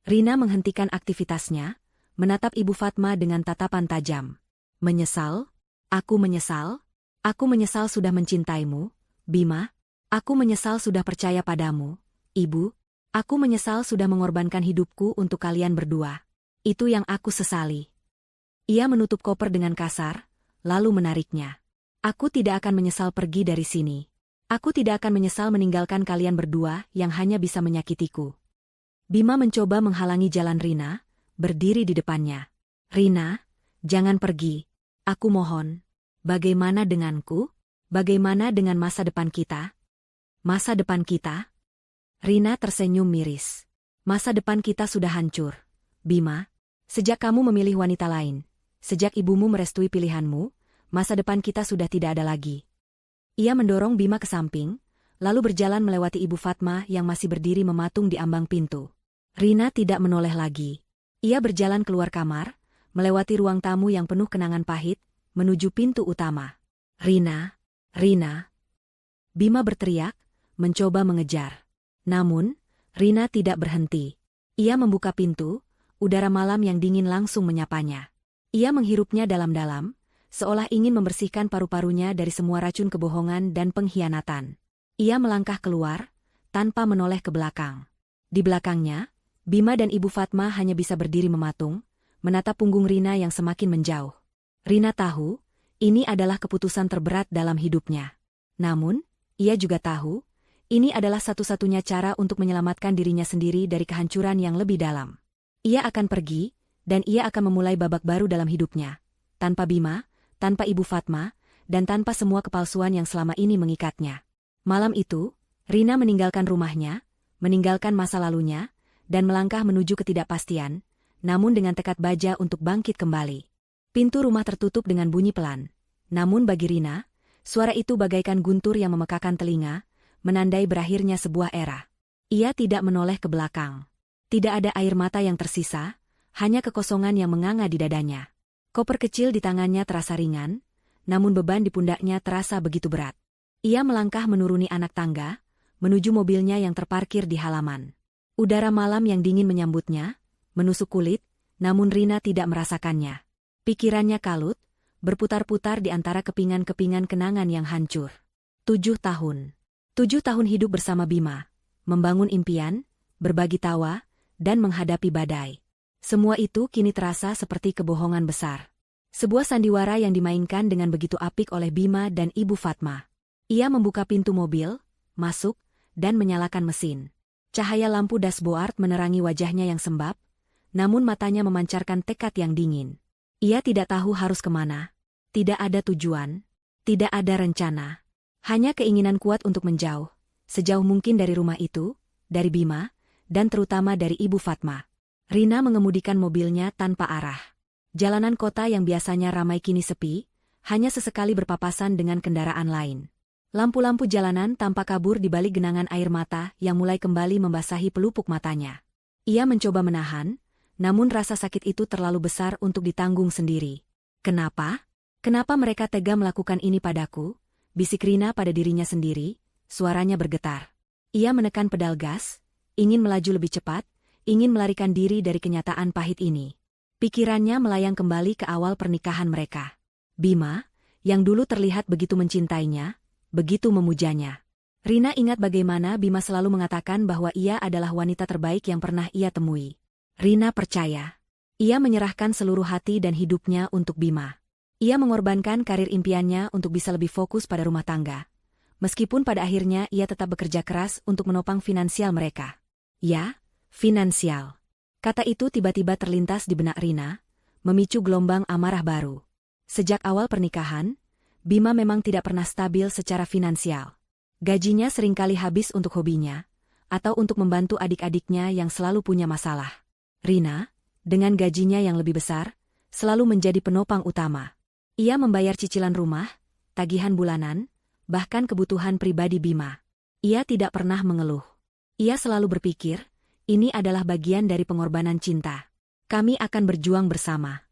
Rina menghentikan aktivitasnya, menatap Ibu Fatma dengan tatapan tajam. "Menyesal? Aku menyesal? Aku menyesal sudah mencintaimu, Bima. Aku menyesal sudah percaya padamu, Ibu. Aku menyesal sudah mengorbankan hidupku untuk kalian berdua. Itu yang aku sesali. Ia menutup koper dengan kasar, lalu menariknya. Aku tidak akan menyesal pergi dari sini. Aku tidak akan menyesal meninggalkan kalian berdua yang hanya bisa menyakitiku. Bima mencoba menghalangi jalan Rina, berdiri di depannya. Rina, jangan pergi. Aku mohon. Bagaimana denganku? Bagaimana dengan masa depan kita? Masa depan kita? Rina tersenyum miris. Masa depan kita sudah hancur. Bima, sejak kamu memilih wanita lain, sejak ibumu merestui pilihanmu, masa depan kita sudah tidak ada lagi. Ia mendorong Bima ke samping, lalu berjalan melewati Ibu Fatma yang masih berdiri mematung di ambang pintu. Rina tidak menoleh lagi. Ia berjalan keluar kamar, melewati ruang tamu yang penuh kenangan pahit, menuju pintu utama. Rina, Rina. Bima berteriak, mencoba mengejar. Namun, Rina tidak berhenti. Ia membuka pintu, udara malam yang dingin langsung menyapanya. Ia menghirupnya dalam-dalam, seolah ingin membersihkan paru-parunya dari semua racun kebohongan dan pengkhianatan. Ia melangkah keluar, tanpa menoleh ke belakang. Di belakangnya, Bima dan Ibu Fatma hanya bisa berdiri mematung, menatap punggung Rina yang semakin menjauh. Rina tahu, ini adalah keputusan terberat dalam hidupnya. Namun, ia juga tahu, ini adalah satu-satunya cara untuk menyelamatkan dirinya sendiri dari kehancuran yang lebih dalam. Ia akan pergi, dan ia akan memulai babak baru dalam hidupnya. Tanpa Bima, tanpa Ibu Fatma, dan tanpa semua kepalsuan yang selama ini mengikatnya. Malam itu, Rina meninggalkan rumahnya, meninggalkan masa lalunya, dan melangkah menuju ketidakpastian, namun dengan tekad baja untuk bangkit kembali. Pintu rumah tertutup dengan bunyi pelan. Namun bagi Rina, suara itu bagaikan guntur yang memekakan telinga, menandai berakhirnya sebuah era. Ia tidak menoleh ke belakang. Tidak ada air mata yang tersisa, hanya kekosongan yang menganga di dadanya. Koper kecil di tangannya terasa ringan, namun beban di pundaknya terasa begitu berat. Ia melangkah menuruni anak tangga, menuju mobilnya yang terparkir di halaman. Udara malam yang dingin menyambutnya, menusuk kulit, namun Rina tidak merasakannya. Pikirannya kalut, berputar-putar di antara kepingan-kepingan kenangan yang hancur. 7 tahun. 7 tahun hidup bersama Bima, membangun impian, berbagi tawa, dan menghadapi badai. Semua itu kini terasa seperti kebohongan besar. Sebuah sandiwara yang dimainkan dengan begitu apik oleh Bima dan Ibu Fatma. Ia membuka pintu mobil, masuk, dan menyalakan mesin. Cahaya lampu dashboard menerangi wajahnya yang sembab, namun matanya memancarkan tekad yang dingin. Ia tidak tahu harus kemana. Tidak ada tujuan. Tidak ada rencana. Hanya keinginan kuat untuk menjauh, sejauh mungkin dari rumah itu, dari Bima, dan terutama dari Ibu Fatma. Rina mengemudikan mobilnya tanpa arah. Jalanan kota yang biasanya ramai kini sepi, hanya sesekali berpapasan dengan kendaraan lain. Lampu-lampu jalanan tampak kabur di balik genangan air mata yang mulai kembali membasahi pelupuk matanya. Ia mencoba menahan, namun rasa sakit itu terlalu besar untuk ditanggung sendiri. Kenapa? Kenapa mereka tega melakukan ini padaku? Bisik Rina pada dirinya sendiri, suaranya bergetar. Ia menekan pedal gas, ingin melaju lebih cepat, ingin melarikan diri dari kenyataan pahit ini. Pikirannya melayang kembali ke awal pernikahan mereka. Bima, yang dulu terlihat begitu mencintainya, begitu memujanya. Rina ingat bagaimana Bima selalu mengatakan bahwa ia adalah wanita terbaik yang pernah ia temui. Rina percaya. Ia menyerahkan seluruh hati dan hidupnya untuk Bima. Ia mengorbankan karir impiannya untuk bisa lebih fokus pada rumah tangga. Meskipun pada akhirnya ia tetap bekerja keras untuk menopang finansial mereka. Ya, finansial. Kata itu tiba-tiba terlintas di benak Rina, memicu gelombang amarah baru. Sejak awal pernikahan, Bima memang tidak pernah stabil secara finansial. Gajinya seringkali habis untuk hobinya, atau untuk membantu adik-adiknya yang selalu punya masalah. Rina, dengan gajinya yang lebih besar, selalu menjadi penopang utama. Ia membayar cicilan rumah, tagihan bulanan, bahkan kebutuhan pribadi Bima. Ia tidak pernah mengeluh. Ia selalu berpikir, ini adalah bagian dari pengorbanan cinta. Kami akan berjuang bersama.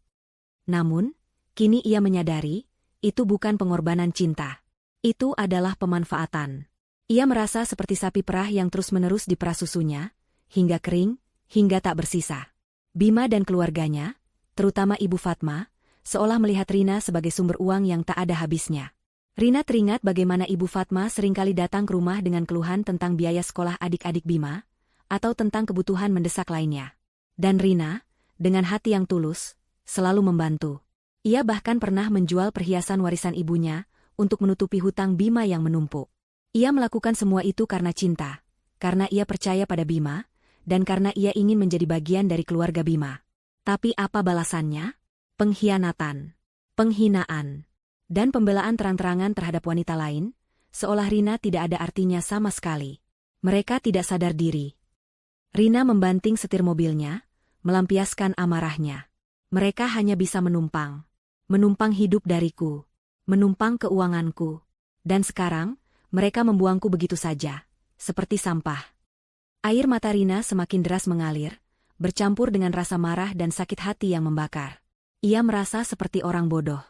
Namun, kini ia menyadari, itu bukan pengorbanan cinta. Itu adalah pemanfaatan. Ia merasa seperti sapi perah yang terus-menerus diperah susunya, hingga kering, hingga tak bersisa. Bima dan keluarganya, terutama Ibu Fatma, seolah melihat Rina sebagai sumber uang yang tak ada habisnya. Rina teringat bagaimana Ibu Fatma seringkali datang ke rumah dengan keluhan tentang biaya sekolah adik-adik Bima, atau tentang kebutuhan mendesak lainnya. Dan Rina, dengan hati yang tulus, selalu membantu. Ia bahkan pernah menjual perhiasan warisan ibunya untuk menutupi hutang Bima yang menumpuk. Ia melakukan semua itu karena cinta, karena ia percaya pada Bima, dan karena ia ingin menjadi bagian dari keluarga Bima. Tapi apa balasannya? Pengkhianatan, penghinaan, dan pembelaan terang-terangan terhadap wanita lain, seolah Rina tidak ada artinya sama sekali. Mereka tidak sadar diri. Rina membanting setir mobilnya, melampiaskan amarahnya. Mereka hanya bisa menumpang. Menumpang hidup dariku. Menumpang keuanganku. Dan sekarang, mereka membuangku begitu saja, seperti sampah. Air mata Rina semakin deras mengalir, bercampur dengan rasa marah dan sakit hati yang membakar. Ia merasa seperti orang bodoh.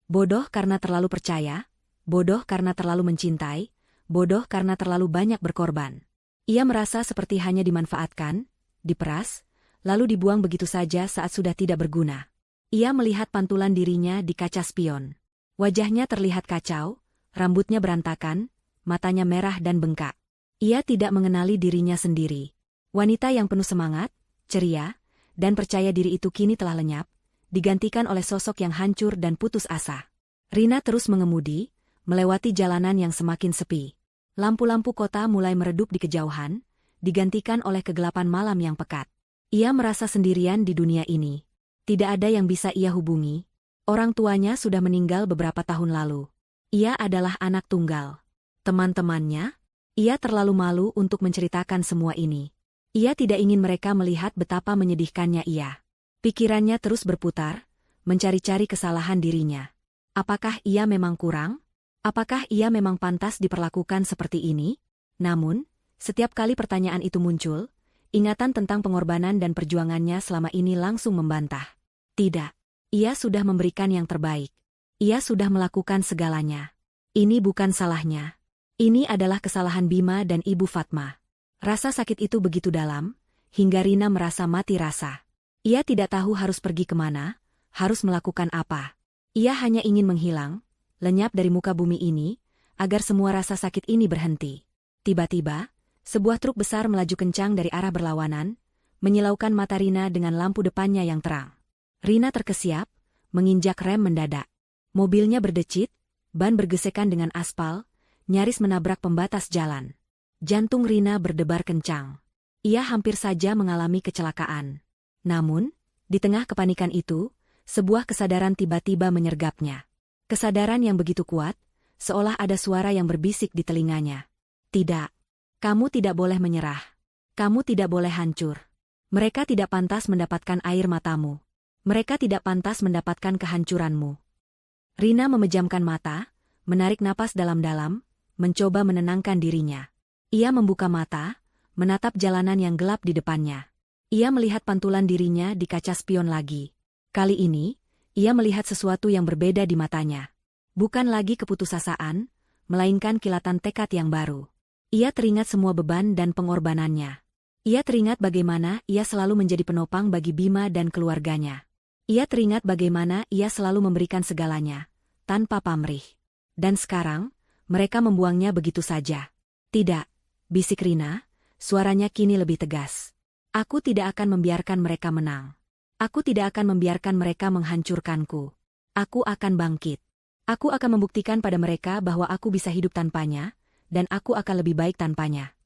Bodoh karena terlalu percaya, bodoh karena terlalu mencintai, bodoh karena terlalu banyak berkorban. Ia merasa seperti hanya dimanfaatkan, diperas, lalu dibuang begitu saja saat sudah tidak berguna. Ia melihat pantulan dirinya di kaca spion. Wajahnya terlihat kacau, rambutnya berantakan, matanya merah dan bengkak. Ia tidak mengenali dirinya sendiri. Wanita yang penuh semangat, ceria, dan percaya diri itu kini telah lenyap, digantikan oleh sosok yang hancur dan putus asa. Rina terus mengemudi, melewati jalanan yang semakin sepi. Lampu-lampu kota mulai meredup di kejauhan, digantikan oleh kegelapan malam yang pekat. Ia merasa sendirian di dunia ini. Tidak ada yang bisa ia hubungi. Orang tuanya sudah meninggal beberapa tahun lalu. Ia adalah anak tunggal. Teman-temannya? Ia terlalu malu untuk menceritakan semua ini. Ia tidak ingin mereka melihat betapa menyedihkannya ia. Pikirannya terus berputar, mencari-cari kesalahan dirinya. Apakah ia memang kurang? Apakah ia memang pantas diperlakukan seperti ini? Namun, setiap kali pertanyaan itu muncul, ingatan tentang pengorbanan dan perjuangannya selama ini langsung membantah. Tidak. Ia sudah memberikan yang terbaik. Ia sudah melakukan segalanya. Ini bukan salahnya. Ini adalah kesalahan Bima dan Ibu Fatma. Rasa sakit itu begitu dalam, hingga Rina merasa mati rasa. Ia tidak tahu harus pergi kemana, harus melakukan apa. Ia hanya ingin menghilang, lenyap dari muka bumi ini, agar semua rasa sakit ini berhenti. Tiba-tiba, sebuah truk besar melaju kencang dari arah berlawanan, menyilaukan mata Rina dengan lampu depannya yang terang. Rina terkesiap, menginjak rem mendadak. Mobilnya berdecit, ban bergesekan dengan aspal, nyaris menabrak pembatas jalan. Jantung Rina berdebar kencang. Ia hampir saja mengalami kecelakaan. Namun, di tengah kepanikan itu, sebuah kesadaran tiba-tiba menyergapnya. Kesadaran yang begitu kuat, seolah ada suara yang berbisik di telinganya. Tidak. Kamu tidak boleh menyerah. Kamu tidak boleh hancur. Mereka tidak pantas mendapatkan air matamu. Mereka tidak pantas mendapatkan kehancuranmu. Rina memejamkan mata, menarik napas dalam-dalam, mencoba menenangkan dirinya. Ia membuka mata, menatap jalanan yang gelap di depannya. Ia melihat pantulan dirinya di kaca spion lagi. Kali ini, ia melihat sesuatu yang berbeda di matanya. Bukan lagi keputusasaan, melainkan kilatan tekad yang baru. Ia teringat semua beban dan pengorbanannya. Ia teringat bagaimana ia selalu menjadi penopang bagi Bima dan keluarganya. Ia teringat bagaimana ia selalu memberikan segalanya, tanpa pamrih. Dan sekarang, mereka membuangnya begitu saja. Tidak, bisik Rina, suaranya kini lebih tegas. Aku tidak akan membiarkan mereka menang. Aku tidak akan membiarkan mereka menghancurkanku. Aku akan bangkit. Aku akan membuktikan pada mereka bahwa aku bisa hidup tanpanya, dan aku akan lebih baik tanpanya.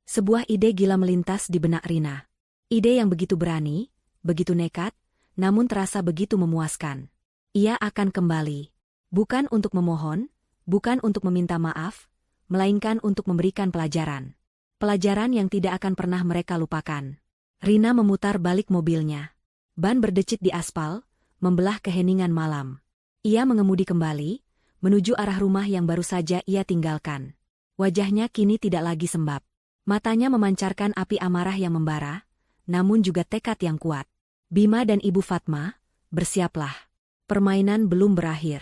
Sebuah ide gila melintas di benak Rina. Ide yang begitu berani, begitu nekat, namun terasa begitu memuaskan. Ia akan kembali. Bukan untuk memohon, bukan untuk meminta maaf, melainkan untuk memberikan pelajaran. Pelajaran yang tidak akan pernah mereka lupakan. Rina memutar balik mobilnya. Ban berdecit di aspal, membelah keheningan malam. Ia mengemudi kembali, menuju arah rumah yang baru saja ia tinggalkan. Wajahnya kini tidak lagi sembab. Matanya memancarkan api amarah yang membara, namun juga tekad yang kuat. Bima dan Ibu Fatma, bersiaplah. Permainan belum berakhir.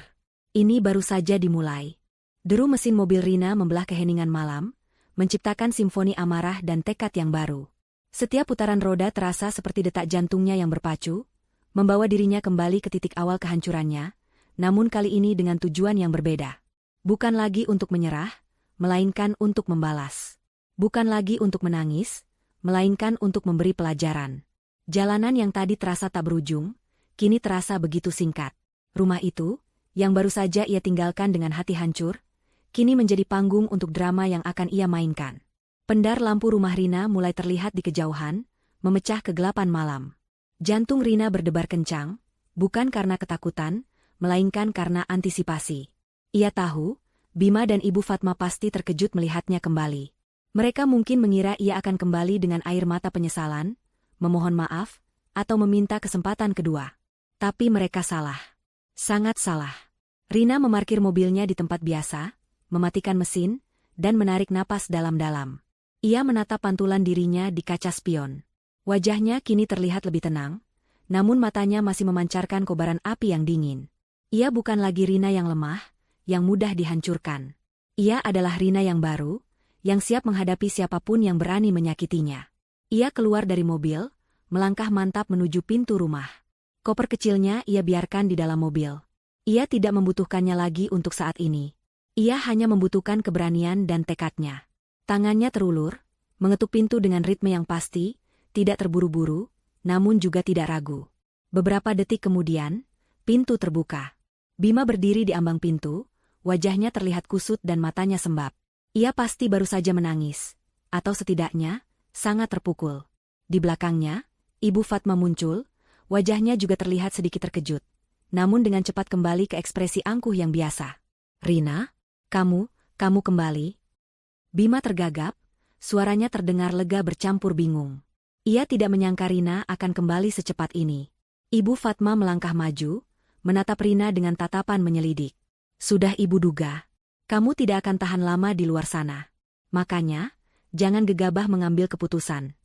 Ini baru saja dimulai. Deru mesin mobil Rina membelah keheningan malam, menciptakan simfoni amarah dan tekad yang baru. Setiap putaran roda terasa seperti detak jantungnya yang berpacu, membawa dirinya kembali ke titik awal kehancurannya, namun kali ini dengan tujuan yang berbeda. Bukan lagi untuk menyerah, melainkan untuk membalas. Bukan lagi untuk menangis, melainkan untuk memberi pelajaran. Jalanan yang tadi terasa tak berujung, kini terasa begitu singkat. Rumah itu, yang baru saja ia tinggalkan dengan hati hancur, kini menjadi panggung untuk drama yang akan ia mainkan. Pendar lampu rumah Rina mulai terlihat di kejauhan, memecah kegelapan malam. Jantung Rina berdebar kencang, bukan karena ketakutan, melainkan karena antisipasi. Ia tahu, Bima dan Ibu Fatma pasti terkejut melihatnya kembali. Mereka mungkin mengira ia akan kembali dengan air mata penyesalan, memohon maaf, atau meminta kesempatan kedua. Tapi mereka salah. Sangat salah. Rina memarkir mobilnya di tempat biasa, mematikan mesin, dan menarik napas dalam-dalam. Ia menatap pantulan dirinya di kaca spion. Wajahnya kini terlihat lebih tenang, namun matanya masih memancarkan kobaran api yang dingin. Ia bukan lagi Rina yang lemah, yang mudah dihancurkan. Ia adalah Rina yang baru, yang siap menghadapi siapapun yang berani menyakitinya. Ia keluar dari mobil, melangkah mantap menuju pintu rumah. Koper kecilnya ia biarkan di dalam mobil. Ia tidak membutuhkannya lagi untuk saat ini. Ia hanya membutuhkan keberanian dan tekadnya. Tangannya terulur, mengetuk pintu dengan ritme yang pasti, tidak terburu-buru, namun juga tidak ragu. Beberapa detik kemudian, pintu terbuka. Bima berdiri di ambang pintu, wajahnya terlihat kusut dan matanya sembab. Ia pasti baru saja menangis, atau setidaknya, sangat terpukul. Di belakangnya, Ibu Fatma muncul, wajahnya juga terlihat sedikit terkejut. Namun dengan cepat kembali ke ekspresi angkuh yang biasa. "Rina, kamu kembali?" Bima tergagap, suaranya terdengar lega bercampur bingung. Ia tidak menyangka Rina akan kembali secepat ini. Ibu Fatma melangkah maju, menatap Rina dengan tatapan menyelidik. "Sudah ibu duga. Kamu tidak akan tahan lama di luar sana. Makanya, jangan gegabah mengambil keputusan."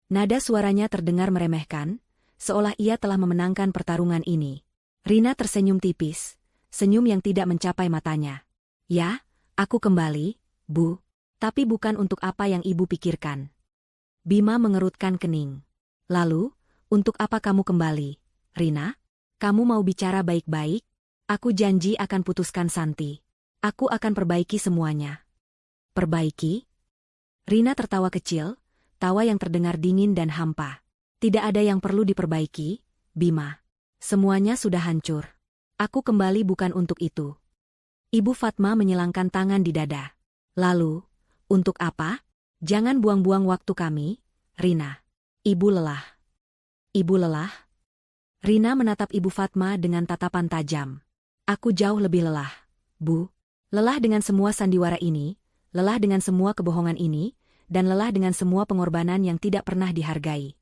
Nada suaranya terdengar meremehkan, seolah ia telah memenangkan pertarungan ini. Rina tersenyum tipis, senyum yang tidak mencapai matanya. "Ya, aku kembali, Bu. Tapi bukan untuk apa yang ibu pikirkan." Bima mengerutkan kening. "Lalu, untuk apa kamu kembali, Rina? Kamu mau bicara baik-baik? Aku janji akan putuskan Santi. Aku akan perbaiki semuanya." "Perbaiki?" Rina tertawa kecil, tawa yang terdengar dingin dan hampa. "Tidak ada yang perlu diperbaiki, Bima. Semuanya sudah hancur. Aku kembali bukan untuk itu." Ibu Fatma menyilangkan tangan di dada. "Lalu, untuk apa? Jangan buang-buang waktu kami, Rina. Ibu lelah." "Ibu lelah?" Rina menatap Ibu Fatma dengan tatapan tajam. "Aku jauh lebih lelah, Bu. Lelah dengan semua sandiwara ini, lelah dengan semua kebohongan ini, dan lelah dengan semua pengorbanan yang tidak pernah dihargai."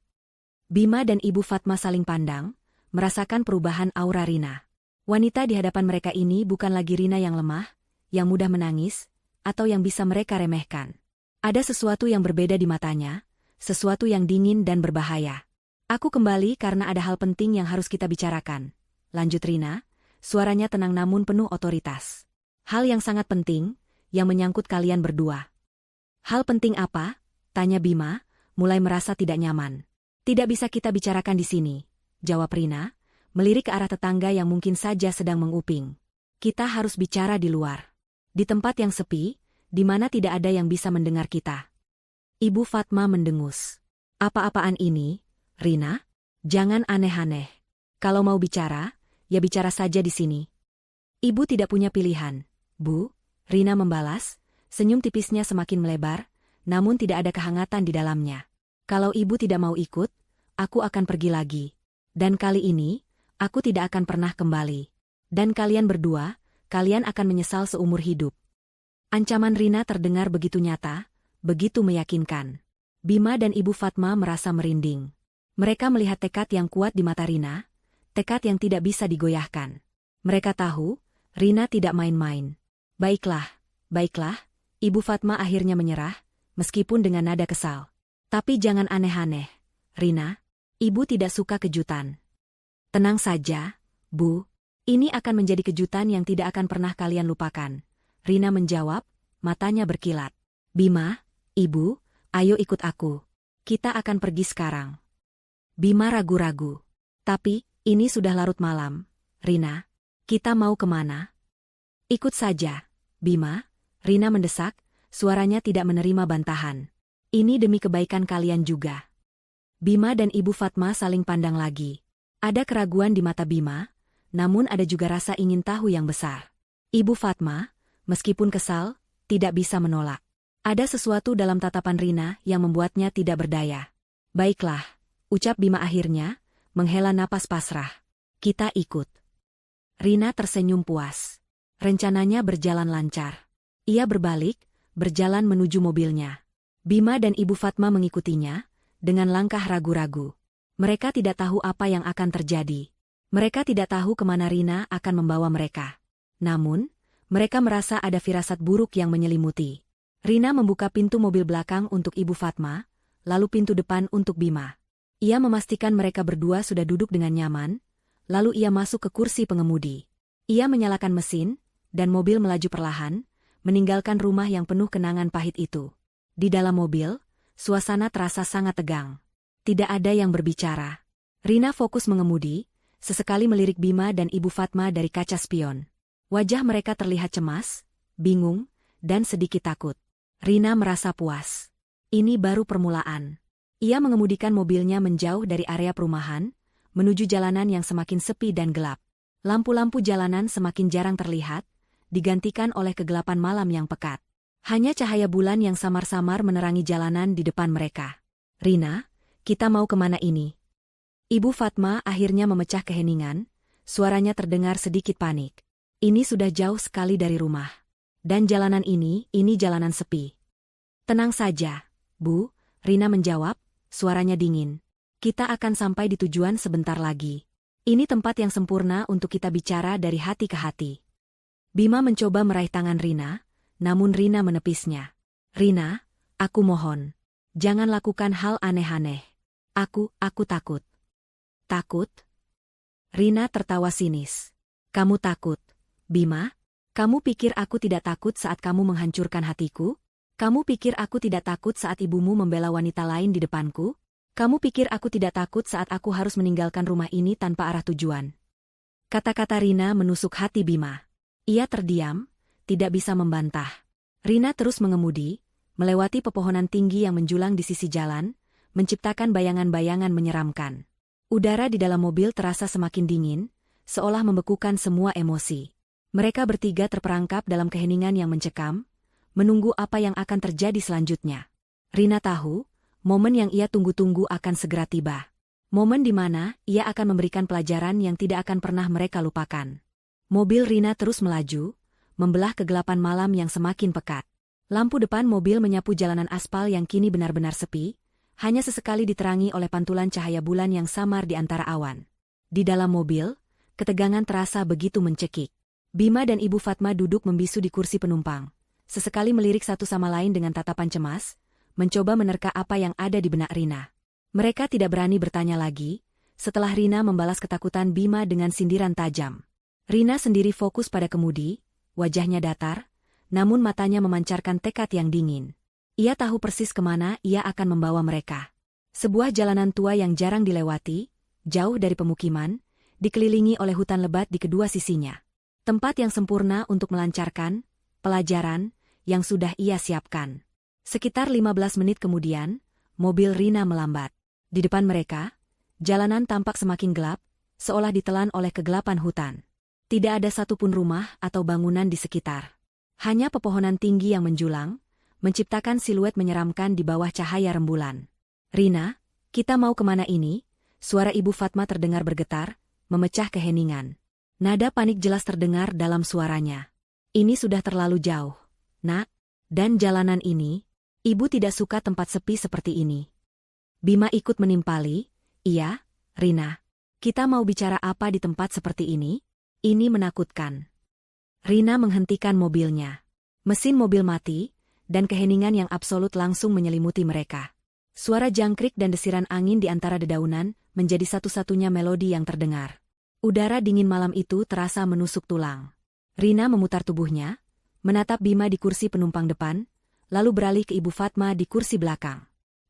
Bima dan Ibu Fatma saling pandang, merasakan perubahan aura Rina. Wanita di hadapan mereka ini bukan lagi Rina yang lemah, yang mudah menangis, atau yang bisa mereka remehkan. Ada sesuatu yang berbeda di matanya, sesuatu yang dingin dan berbahaya. "Aku kembali karena ada hal penting yang harus kita bicarakan," lanjut Rina, suaranya tenang namun penuh otoritas. "Hal yang sangat penting, yang menyangkut kalian berdua." "Hal penting apa?" tanya Bima, mulai merasa tidak nyaman. "Tidak bisa kita bicarakan di sini," jawab Rina, melirik ke arah tetangga yang mungkin saja sedang menguping. "Kita harus bicara di luar. Di tempat yang sepi, di mana tidak ada yang bisa mendengar kita." Ibu Fatma mendengus. "Apa-apaan ini, Rina? Jangan aneh-aneh. Kalau mau bicara, ya bicara saja di sini." "Ibu tidak punya pilihan, Bu," Rina membalas, senyum tipisnya semakin melebar, namun tidak ada kehangatan di dalamnya. "Kalau ibu tidak mau ikut, aku akan pergi lagi. Dan kali ini, aku tidak akan pernah kembali. Dan kalian berdua, kalian akan menyesal seumur hidup." Ancaman Rina terdengar begitu nyata, begitu meyakinkan. Bima dan Ibu Fatma merasa merinding. Mereka melihat tekad yang kuat di mata Rina, tekad yang tidak bisa digoyahkan. Mereka tahu, Rina tidak main-main. "Baiklah, baiklah," Ibu Fatma akhirnya menyerah, meskipun dengan nada kesal. "Tapi jangan aneh-aneh, Rina. Ibu tidak suka kejutan." "Tenang saja, Bu. Ini akan menjadi kejutan yang tidak akan pernah kalian lupakan," Rina menjawab, matanya berkilat. "Bima, Ibu, ayo ikut aku. Kita akan pergi sekarang." Bima ragu-ragu. "Tapi, ini sudah larut malam, Rina. Kita mau kemana?" "Ikut saja, Bima, Rina mendesak, suaranya tidak menerima bantahan. Ini demi kebaikan kalian juga. Bima dan Ibu Fatma saling pandang lagi. Ada keraguan di mata Bima, namun ada juga rasa ingin tahu yang besar. Ibu Fatma, meskipun kesal, tidak bisa menolak. Ada sesuatu dalam tatapan Rina yang membuatnya tidak berdaya. Baiklah, ucap Bima akhirnya, menghela napas pasrah. Kita ikut. Rina tersenyum puas. Rencananya berjalan lancar. Ia berbalik, berjalan menuju mobilnya. Bima dan Ibu Fatma mengikutinya, dengan langkah ragu-ragu. Mereka tidak tahu apa yang akan terjadi. Mereka tidak tahu kemana Rina akan membawa mereka. Namun, mereka merasa ada firasat buruk yang menyelimuti. Rina membuka pintu mobil belakang untuk Ibu Fatma, lalu pintu depan untuk Bima. Ia memastikan mereka berdua sudah duduk dengan nyaman, lalu ia masuk ke kursi pengemudi. Ia menyalakan mesin, dan mobil melaju perlahan, meninggalkan rumah yang penuh kenangan pahit itu. Di dalam mobil, suasana terasa sangat tegang. Tidak ada yang berbicara. Rina fokus mengemudi, sesekali melirik Bima dan Ibu Fatma dari kaca spion. Wajah mereka terlihat cemas, bingung, dan sedikit takut. Rina merasa puas. Ini baru permulaan. Ia mengemudikan mobilnya menjauh dari area perumahan, menuju jalanan yang semakin sepi dan gelap. Lampu-lampu jalanan semakin jarang terlihat, digantikan oleh kegelapan malam yang pekat. Hanya cahaya bulan yang samar-samar menerangi jalanan di depan mereka. Rina, kita mau kemana ini? Ibu Fatma akhirnya memecah keheningan, suaranya terdengar sedikit panik. Ini sudah jauh sekali dari rumah. Dan jalanan ini jalanan sepi. Tenang saja, Bu, Rina menjawab, suaranya dingin. Kita akan sampai di tujuan sebentar lagi. Ini tempat yang sempurna untuk kita bicara dari hati ke hati. Bima mencoba meraih tangan Rina, namun Rina menepisnya. Rina, aku mohon. Jangan lakukan hal aneh-aneh. Aku takut. Takut? Rina tertawa sinis. Kamu takut, Bima? Kamu pikir aku tidak takut saat kamu menghancurkan hatiku? Kamu pikir aku tidak takut saat ibumu membela wanita lain di depanku? Kamu pikir aku tidak takut saat aku harus meninggalkan rumah ini tanpa arah tujuan? Kata-kata Rina menusuk hati Bima. Ia terdiam, tidak bisa membantah. Rina terus mengemudi, melewati pepohonan tinggi yang menjulang di sisi jalan, menciptakan bayangan-bayangan menyeramkan. Udara di dalam mobil terasa semakin dingin, seolah membekukan semua emosi. Mereka bertiga terperangkap dalam keheningan yang mencekam, menunggu apa yang akan terjadi selanjutnya. Rina tahu, momen yang ia tunggu-tunggu akan segera tiba. Momen di mana ia akan memberikan pelajaran yang tidak akan pernah mereka lupakan. Mobil Rina terus melaju, membelah kegelapan malam yang semakin pekat. Lampu depan mobil menyapu jalanan aspal yang kini benar-benar sepi, hanya sesekali diterangi oleh pantulan cahaya bulan yang samar di antara awan. Di dalam mobil, ketegangan terasa begitu mencekik. Bima dan Ibu Fatma duduk membisu di kursi penumpang. Sesekali melirik satu sama lain dengan tatapan cemas, mencoba menerka apa yang ada di benak Rina. Mereka tidak berani bertanya lagi, setelah Rina membalas ketakutan Bima dengan sindiran tajam. Rina sendiri fokus pada kemudi, wajahnya datar, namun matanya memancarkan tekad yang dingin. Ia tahu persis kemana ia akan membawa mereka. Sebuah jalanan tua yang jarang dilewati, jauh dari pemukiman, dikelilingi oleh hutan lebat di kedua sisinya. Tempat yang sempurna untuk melancarkan pelajaran yang sudah ia siapkan. Sekitar 15 menit kemudian, mobil Rina melambat. Di depan mereka, jalanan tampak semakin gelap, seolah ditelan oleh kegelapan hutan. Tidak ada satupun rumah atau bangunan di sekitar. Hanya pepohonan tinggi yang menjulang, menciptakan siluet menyeramkan di bawah cahaya rembulan. Rina, kita mau kemana ini? Suara Ibu Fatma terdengar bergetar, memecah keheningan. Nada panik jelas terdengar dalam suaranya. Ini sudah terlalu jauh, Nak. Dan jalanan ini, Ibu tidak suka tempat sepi seperti ini. Bima ikut menimpali, iya, Rina. Kita mau bicara apa di tempat seperti ini? Ini menakutkan. Rina menghentikan mobilnya. Mesin mobil mati, dan keheningan yang absolut langsung menyelimuti mereka. Suara jangkrik dan desiran angin di antara dedaunan menjadi satu-satunya melodi yang terdengar. Udara dingin malam itu terasa menusuk tulang. Rina memutar tubuhnya, menatap Bima di kursi penumpang depan, lalu beralih ke Ibu Fatma di kursi belakang.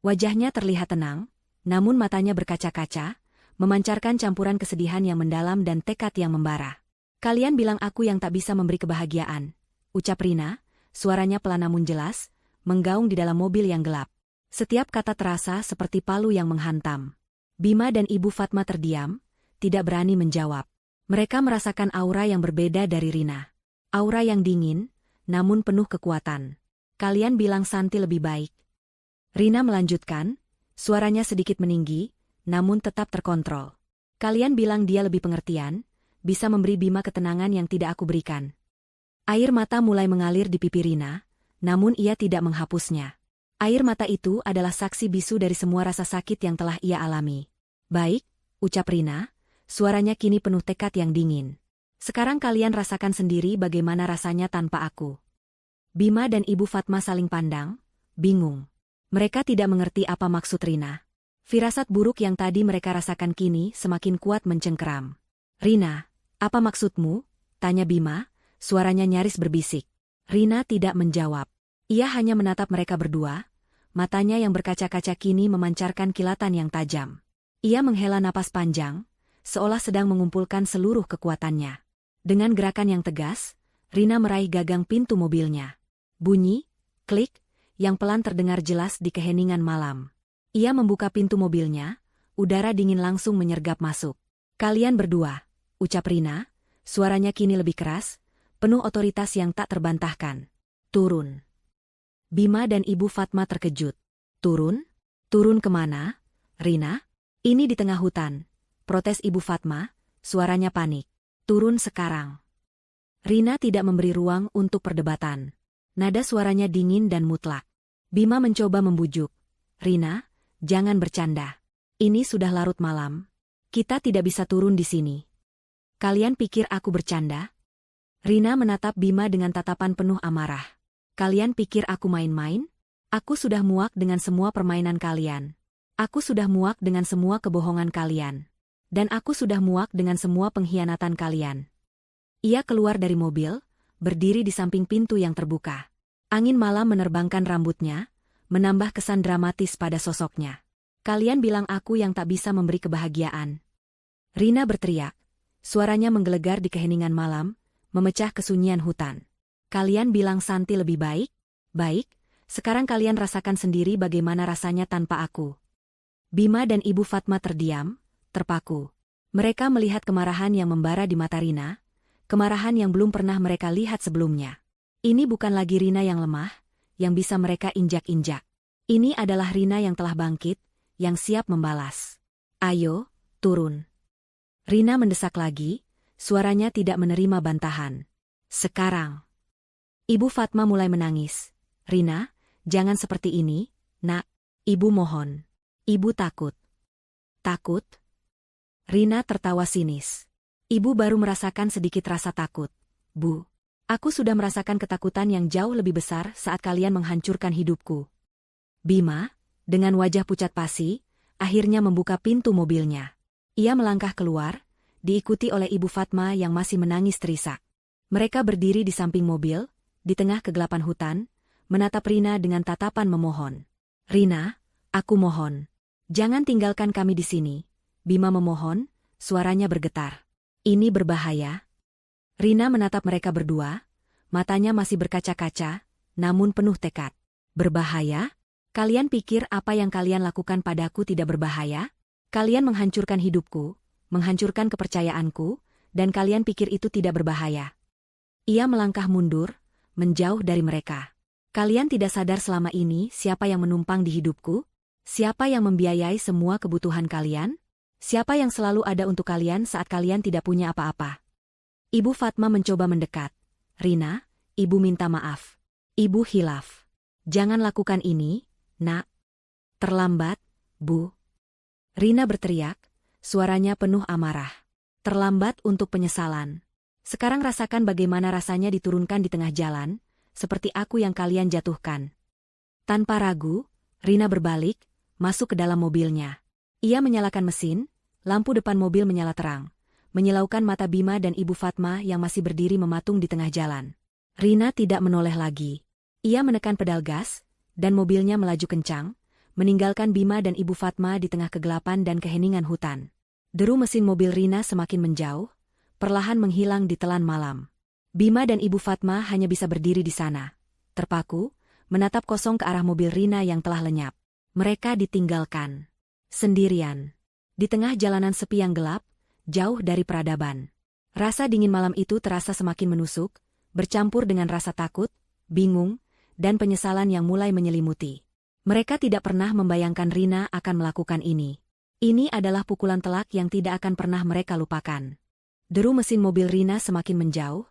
Wajahnya terlihat tenang, namun matanya berkaca-kaca, memancarkan campuran kesedihan yang mendalam dan tekad yang membara. Kalian bilang aku yang tak bisa memberi kebahagiaan. ucap Rina, suaranya pelan namun jelas, menggaung di dalam mobil yang gelap. Setiap kata terasa seperti palu yang menghantam. Bima dan Ibu Fatma terdiam, tidak berani menjawab. Mereka merasakan aura yang berbeda dari Rina. Aura yang dingin, namun penuh kekuatan. Kalian bilang Santi lebih baik. Rina melanjutkan, suaranya sedikit meninggi, namun tetap terkontrol. Kalian bilang dia lebih pengertian, bisa memberi Bima ketenangan yang tidak aku berikan. Air mata mulai mengalir di pipi Rina, namun ia tidak menghapusnya. Air mata itu adalah saksi bisu dari semua rasa sakit yang telah ia alami. Baik, ucap Rina, suaranya kini penuh tekad yang dingin. Sekarang kalian rasakan sendiri bagaimana rasanya tanpa aku. Bima dan Ibu Fatma saling pandang, bingung. Mereka tidak mengerti apa maksud Rina. Firasat buruk yang tadi mereka rasakan kini semakin kuat mencengkeram. Rina, apa maksudmu? Tanya Bima, suaranya nyaris berbisik. Rina tidak menjawab. Ia hanya menatap mereka berdua, matanya yang berkaca-kaca kini memancarkan kilatan yang tajam. Ia menghela napas panjang, seolah sedang mengumpulkan seluruh kekuatannya. Dengan gerakan yang tegas, Rina meraih gagang pintu mobilnya. Bunyi, klik, yang pelan terdengar jelas di keheningan malam. Ia membuka pintu mobilnya, udara dingin langsung menyergap masuk. Kalian berdua, ucap Rina, suaranya kini lebih keras, penuh otoritas yang tak terbantahkan. Turun. Bima dan Ibu Fatma terkejut. Turun? Turun kemana? Rina? Ini di tengah hutan. Protes Ibu Fatma, suaranya panik. Turun sekarang. Rina tidak memberi ruang untuk perdebatan. Nada suaranya dingin dan mutlak. Bima mencoba membujuk. Rina, jangan bercanda. Ini sudah larut malam. Kita tidak bisa turun di sini. Kalian pikir aku bercanda? Rina menatap Bima dengan tatapan penuh amarah. Kalian pikir aku main-main? Aku sudah muak dengan semua permainan kalian. Aku sudah muak dengan semua kebohongan kalian. Dan aku sudah muak dengan semua pengkhianatan kalian. Ia keluar dari mobil, berdiri di samping pintu yang terbuka. Angin malam menerbangkan rambutnya, menambah kesan dramatis pada sosoknya. Kalian bilang aku yang tak bisa memberi kebahagiaan. Rina berteriak. Suaranya menggelegar di keheningan malam, memecah kesunyian hutan. Kalian bilang Santi lebih baik? Baik, sekarang kalian rasakan sendiri bagaimana rasanya tanpa aku. Bima dan Ibu Fatma terdiam, terpaku. Mereka melihat kemarahan yang membara di mata Rina, kemarahan yang belum pernah mereka lihat sebelumnya. Ini bukan lagi Rina yang lemah, yang bisa mereka injak-injak. Ini adalah Rina yang telah bangkit, yang siap membalas. Ayo, turun. Rina mendesak lagi, suaranya tidak menerima bantahan. Sekarang. Ibu Fatma mulai menangis. Rina, jangan seperti ini, nak. Ibu mohon. Ibu takut. Takut? Rina tertawa sinis. Ibu baru merasakan sedikit rasa takut. Bu, aku sudah merasakan ketakutan yang jauh lebih besar saat kalian menghancurkan hidupku. Bima, dengan wajah pucat pasi, akhirnya membuka pintu mobilnya. Ia melangkah keluar, diikuti oleh Ibu Fatma yang masih menangis terisak. Mereka berdiri di samping mobil, di tengah kegelapan hutan, menatap Rina dengan tatapan memohon. Rina, aku mohon. Jangan tinggalkan kami di sini. Bima memohon, suaranya bergetar. Ini berbahaya. Rina menatap mereka berdua, matanya masih berkaca-kaca, namun penuh tekad. Berbahaya? Kalian pikir apa yang kalian lakukan padaku tidak berbahaya? Kalian menghancurkan hidupku, menghancurkan kepercayaanku, dan kalian pikir itu tidak berbahaya. Ia melangkah mundur, menjauh dari mereka. Kalian tidak sadar selama ini siapa yang menumpang di hidupku? Siapa yang membiayai semua kebutuhan kalian? Siapa yang selalu ada untuk kalian saat kalian tidak punya apa-apa? Ibu Fatma mencoba mendekat. Rina, Ibu minta maaf. Ibu hilaf. Jangan lakukan ini, nak. Terlambat, Bu. Rina berteriak, suaranya penuh amarah. Terlambat untuk penyesalan. Sekarang rasakan bagaimana rasanya diturunkan di tengah jalan, seperti aku yang kalian jatuhkan. Tanpa ragu, Rina berbalik, masuk ke dalam mobilnya. Ia menyalakan mesin, lampu depan mobil menyala terang, menyilaukan mata Bima dan Ibu Fatma yang masih berdiri mematung di tengah jalan. Rina tidak menoleh lagi. Ia menekan pedal gas, dan mobilnya melaju kencang, meninggalkan Bima dan Ibu Fatma di tengah kegelapan dan keheningan hutan. Deru mesin mobil Rina semakin menjauh, perlahan menghilang di telan malam. Bima dan Ibu Fatma hanya bisa berdiri di sana, terpaku, menatap kosong ke arah mobil Rina yang telah lenyap. Mereka ditinggalkan sendirian di tengah jalanan sepi yang gelap, jauh dari peradaban. Rasa dingin malam itu terasa semakin menusuk, bercampur dengan rasa takut, bingung, dan penyesalan yang mulai menyelimuti. Mereka tidak pernah membayangkan Rina akan melakukan ini. Ini adalah pukulan telak yang tidak akan pernah mereka lupakan. Deru mesin mobil Rina semakin menjauh,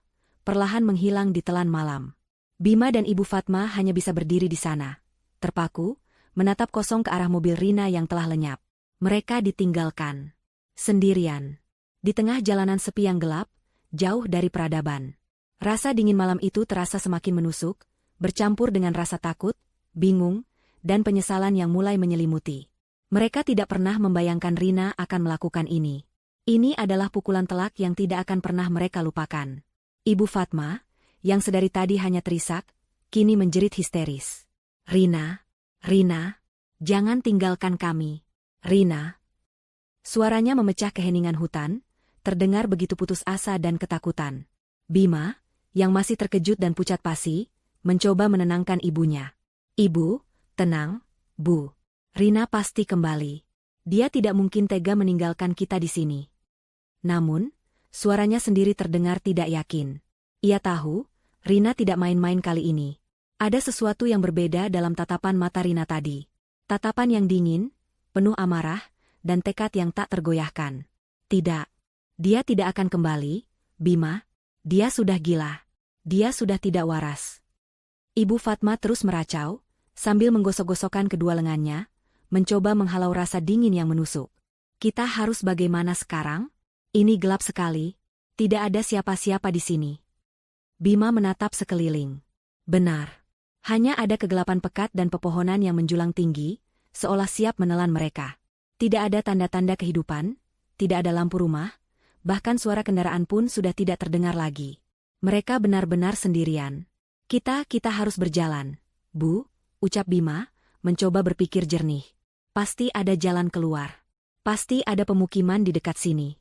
perlahan menghilang di telan malam. Bima dan Ibu Fatma hanya bisa berdiri di sana, terpaku, menatap kosong ke arah mobil Rina yang telah lenyap. Mereka ditinggalkan sendirian di tengah jalanan sepi yang gelap, jauh dari peradaban. Rasa dingin malam itu terasa semakin menusuk, bercampur dengan rasa takut, bingung, dan penyesalan yang mulai menyelimuti. Mereka tidak pernah membayangkan Rina akan melakukan ini. Ini adalah pukulan telak yang tidak akan pernah mereka lupakan. Ibu Fatma, yang sedari tadi hanya terisak, kini menjerit histeris. Rina, Rina, jangan tinggalkan kami. Rina. Suaranya memecah keheningan hutan, terdengar begitu putus asa dan ketakutan. Bima, yang masih terkejut dan pucat pasi, mencoba menenangkan ibunya. Ibu, tenang, Bu. Rina pasti kembali. Dia tidak mungkin tega meninggalkan kita di sini. Namun, suaranya sendiri terdengar tidak yakin. Ia tahu, Rina tidak main-main kali ini. Ada sesuatu yang berbeda dalam tatapan mata Rina tadi. Tatapan yang dingin, penuh amarah, dan tekad yang tak tergoyahkan. Tidak. Dia tidak akan kembali, Bima. Dia sudah gila. Dia sudah tidak waras. Ibu Fatma terus meracau, sambil menggosok-gosokkan kedua lengannya, mencoba menghalau rasa dingin yang menusuk. Kita harus bagaimana sekarang? Ini gelap sekali. Tidak ada siapa-siapa di sini. Bima menatap sekeliling. Benar. Hanya ada kegelapan pekat dan pepohonan yang menjulang tinggi, seolah siap menelan mereka. Tidak ada tanda-tanda kehidupan, tidak ada lampu rumah, bahkan suara kendaraan pun sudah tidak terdengar lagi. Mereka benar-benar sendirian. Kita harus berjalan, Bu, ucap Bima, mencoba berpikir jernih. Pasti ada jalan keluar. Pasti ada pemukiman di dekat sini.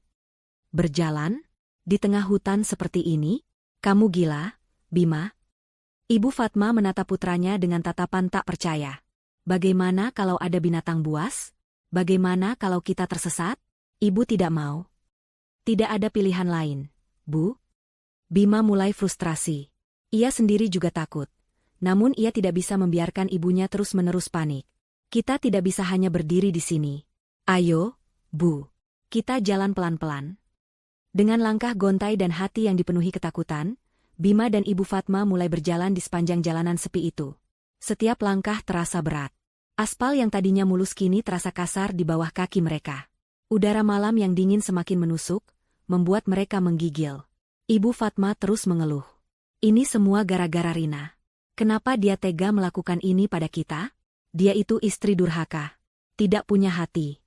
Berjalan? Di tengah hutan seperti ini? Kamu gila, Bima? Ibu Fatma menatap putranya dengan tatapan tak percaya. Bagaimana kalau ada binatang buas? Bagaimana kalau kita tersesat? Ibu tidak mau. Tidak ada pilihan lain, Bu. Bima mulai frustrasi. Ia sendiri juga takut. Namun ia tidak bisa membiarkan ibunya terus-menerus panik. Kita tidak bisa hanya berdiri di sini. Ayo, Bu. Kita jalan pelan-pelan. Dengan langkah gontai dan hati yang dipenuhi ketakutan, Bima dan Ibu Fatma mulai berjalan di sepanjang jalanan sepi itu. Setiap langkah terasa berat. Aspal yang tadinya mulus kini terasa kasar di bawah kaki mereka. Udara malam yang dingin semakin menusuk, membuat mereka menggigil. Ibu Fatma terus mengeluh. Ini semua gara-gara Rina. Kenapa dia tega melakukan ini pada kita? Dia itu istri durhaka. Tidak punya hati.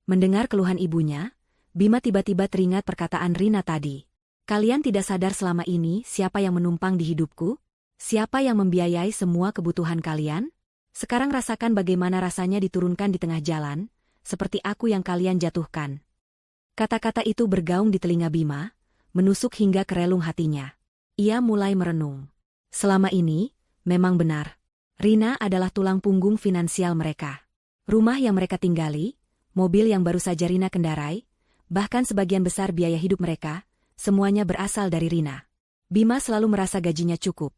Mendengar keluhan ibunya, Bima tiba-tiba teringat perkataan Rina tadi. Kalian tidak sadar selama ini siapa yang menumpang di hidupku? Siapa yang membiayai semua kebutuhan kalian? Sekarang rasakan bagaimana rasanya diturunkan di tengah jalan, seperti aku yang kalian jatuhkan. Kata-kata itu bergaung di telinga Bima, menusuk hingga ke relung hatinya. Ia mulai merenung. Selama ini, memang benar. Rina adalah tulang punggung finansial mereka. Rumah yang mereka tinggali, mobil yang baru saja Rina kendarai, bahkan sebagian besar biaya hidup mereka, semuanya berasal dari Rina. Bima selalu merasa gajinya cukup.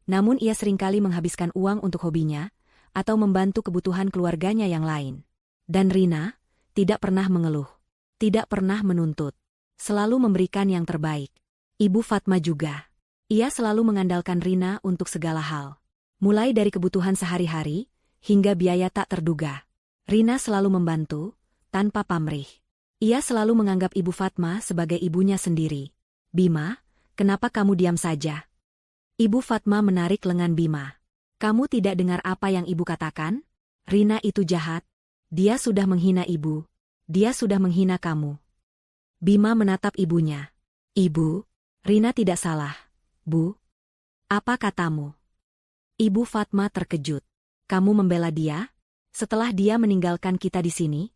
Namun ia seringkali menghabiskan uang untuk hobinya, atau membantu kebutuhan keluarganya yang lain. Dan Rina tidak pernah mengeluh, tidak pernah menuntut, selalu memberikan yang terbaik. Ibu Fatma juga. Ia selalu mengandalkan Rina untuk segala hal. Mulai dari kebutuhan sehari-hari, hingga biaya tak terduga. Rina selalu membantu, tanpa pamrih. Ia selalu menganggap Ibu Fatma sebagai ibunya sendiri. Bima, kenapa kamu diam saja? Ibu Fatma menarik lengan Bima. Kamu tidak dengar apa yang ibu katakan? Rina itu jahat. Dia sudah menghina ibu. Dia sudah menghina kamu. Bima menatap ibunya. Ibu, Rina tidak salah. Bu, apa katamu? Ibu Fatma terkejut. Kamu membela dia? Setelah dia meninggalkan kita di sini?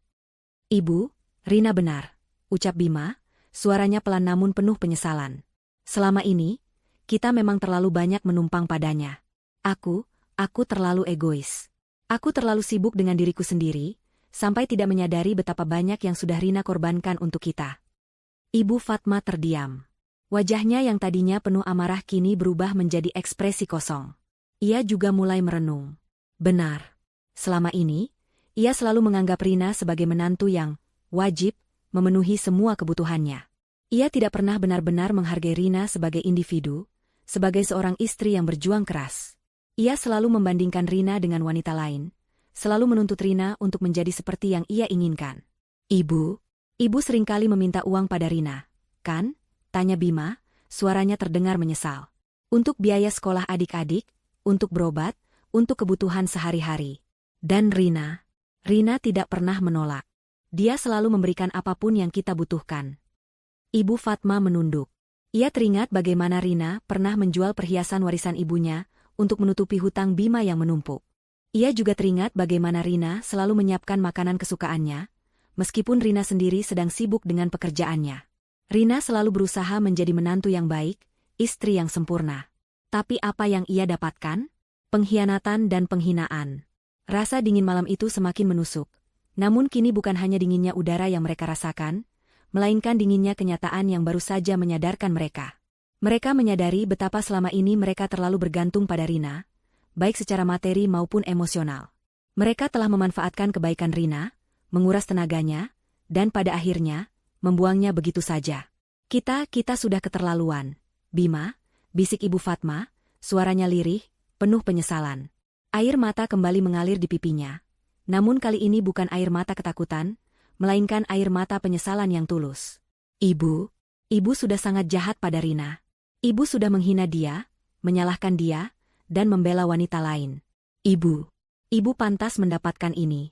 Ibu, Rina benar, ucap Bima, suaranya pelan namun penuh penyesalan. Selama ini, Kita memang terlalu banyak menumpang padanya. Aku terlalu egois. Aku terlalu sibuk dengan diriku sendiri, sampai tidak menyadari betapa banyak yang sudah Rina korbankan untuk kita. Ibu Fatma terdiam. Wajahnya yang tadinya penuh amarah kini berubah menjadi ekspresi kosong. Ia juga mulai merenung. Benar. Selama ini, ia selalu menganggap Rina sebagai menantu yang wajib memenuhi semua kebutuhannya. Ia tidak pernah benar-benar menghargai Rina sebagai individu, sebagai seorang istri yang berjuang keras. Ia selalu membandingkan Rina dengan wanita lain, selalu menuntut Rina untuk menjadi seperti yang ia inginkan. Ibu seringkali meminta uang pada Rina, kan? Tanya Bima, suaranya terdengar menyesal. Untuk biaya sekolah adik-adik, untuk berobat, untuk kebutuhan sehari-hari. Dan Rina tidak pernah menolak. Dia selalu memberikan apapun yang kita butuhkan. Ibu Fatma menunduk. Ia teringat bagaimana Rina pernah menjual perhiasan warisan ibunya untuk menutupi hutang Bima yang menumpuk. Ia juga teringat bagaimana Rina selalu menyiapkan makanan kesukaannya, meskipun Rina sendiri sedang sibuk dengan pekerjaannya. Rina selalu berusaha menjadi menantu yang baik, istri yang sempurna. Tapi apa yang ia dapatkan? Pengkhianatan dan penghinaan. Rasa dingin malam itu semakin menusuk. Namun kini bukan hanya dinginnya udara yang mereka rasakan, melainkan dinginnya kenyataan yang baru saja menyadarkan mereka. Mereka menyadari betapa selama ini mereka terlalu bergantung pada Rina, baik secara materi maupun emosional. Mereka telah memanfaatkan kebaikan Rina, menguras tenaganya, dan pada akhirnya, membuangnya begitu saja. Kita sudah keterlaluan. Bima, bisik Ibu Fatma, suaranya lirih, penuh penyesalan. Air mata kembali mengalir di pipinya. Namun kali ini bukan air mata ketakutan, melainkan air mata penyesalan yang tulus. Ibu sudah sangat jahat pada Rina. Ibu sudah menghina dia, menyalahkan dia, dan membela wanita lain. Ibu pantas mendapatkan ini.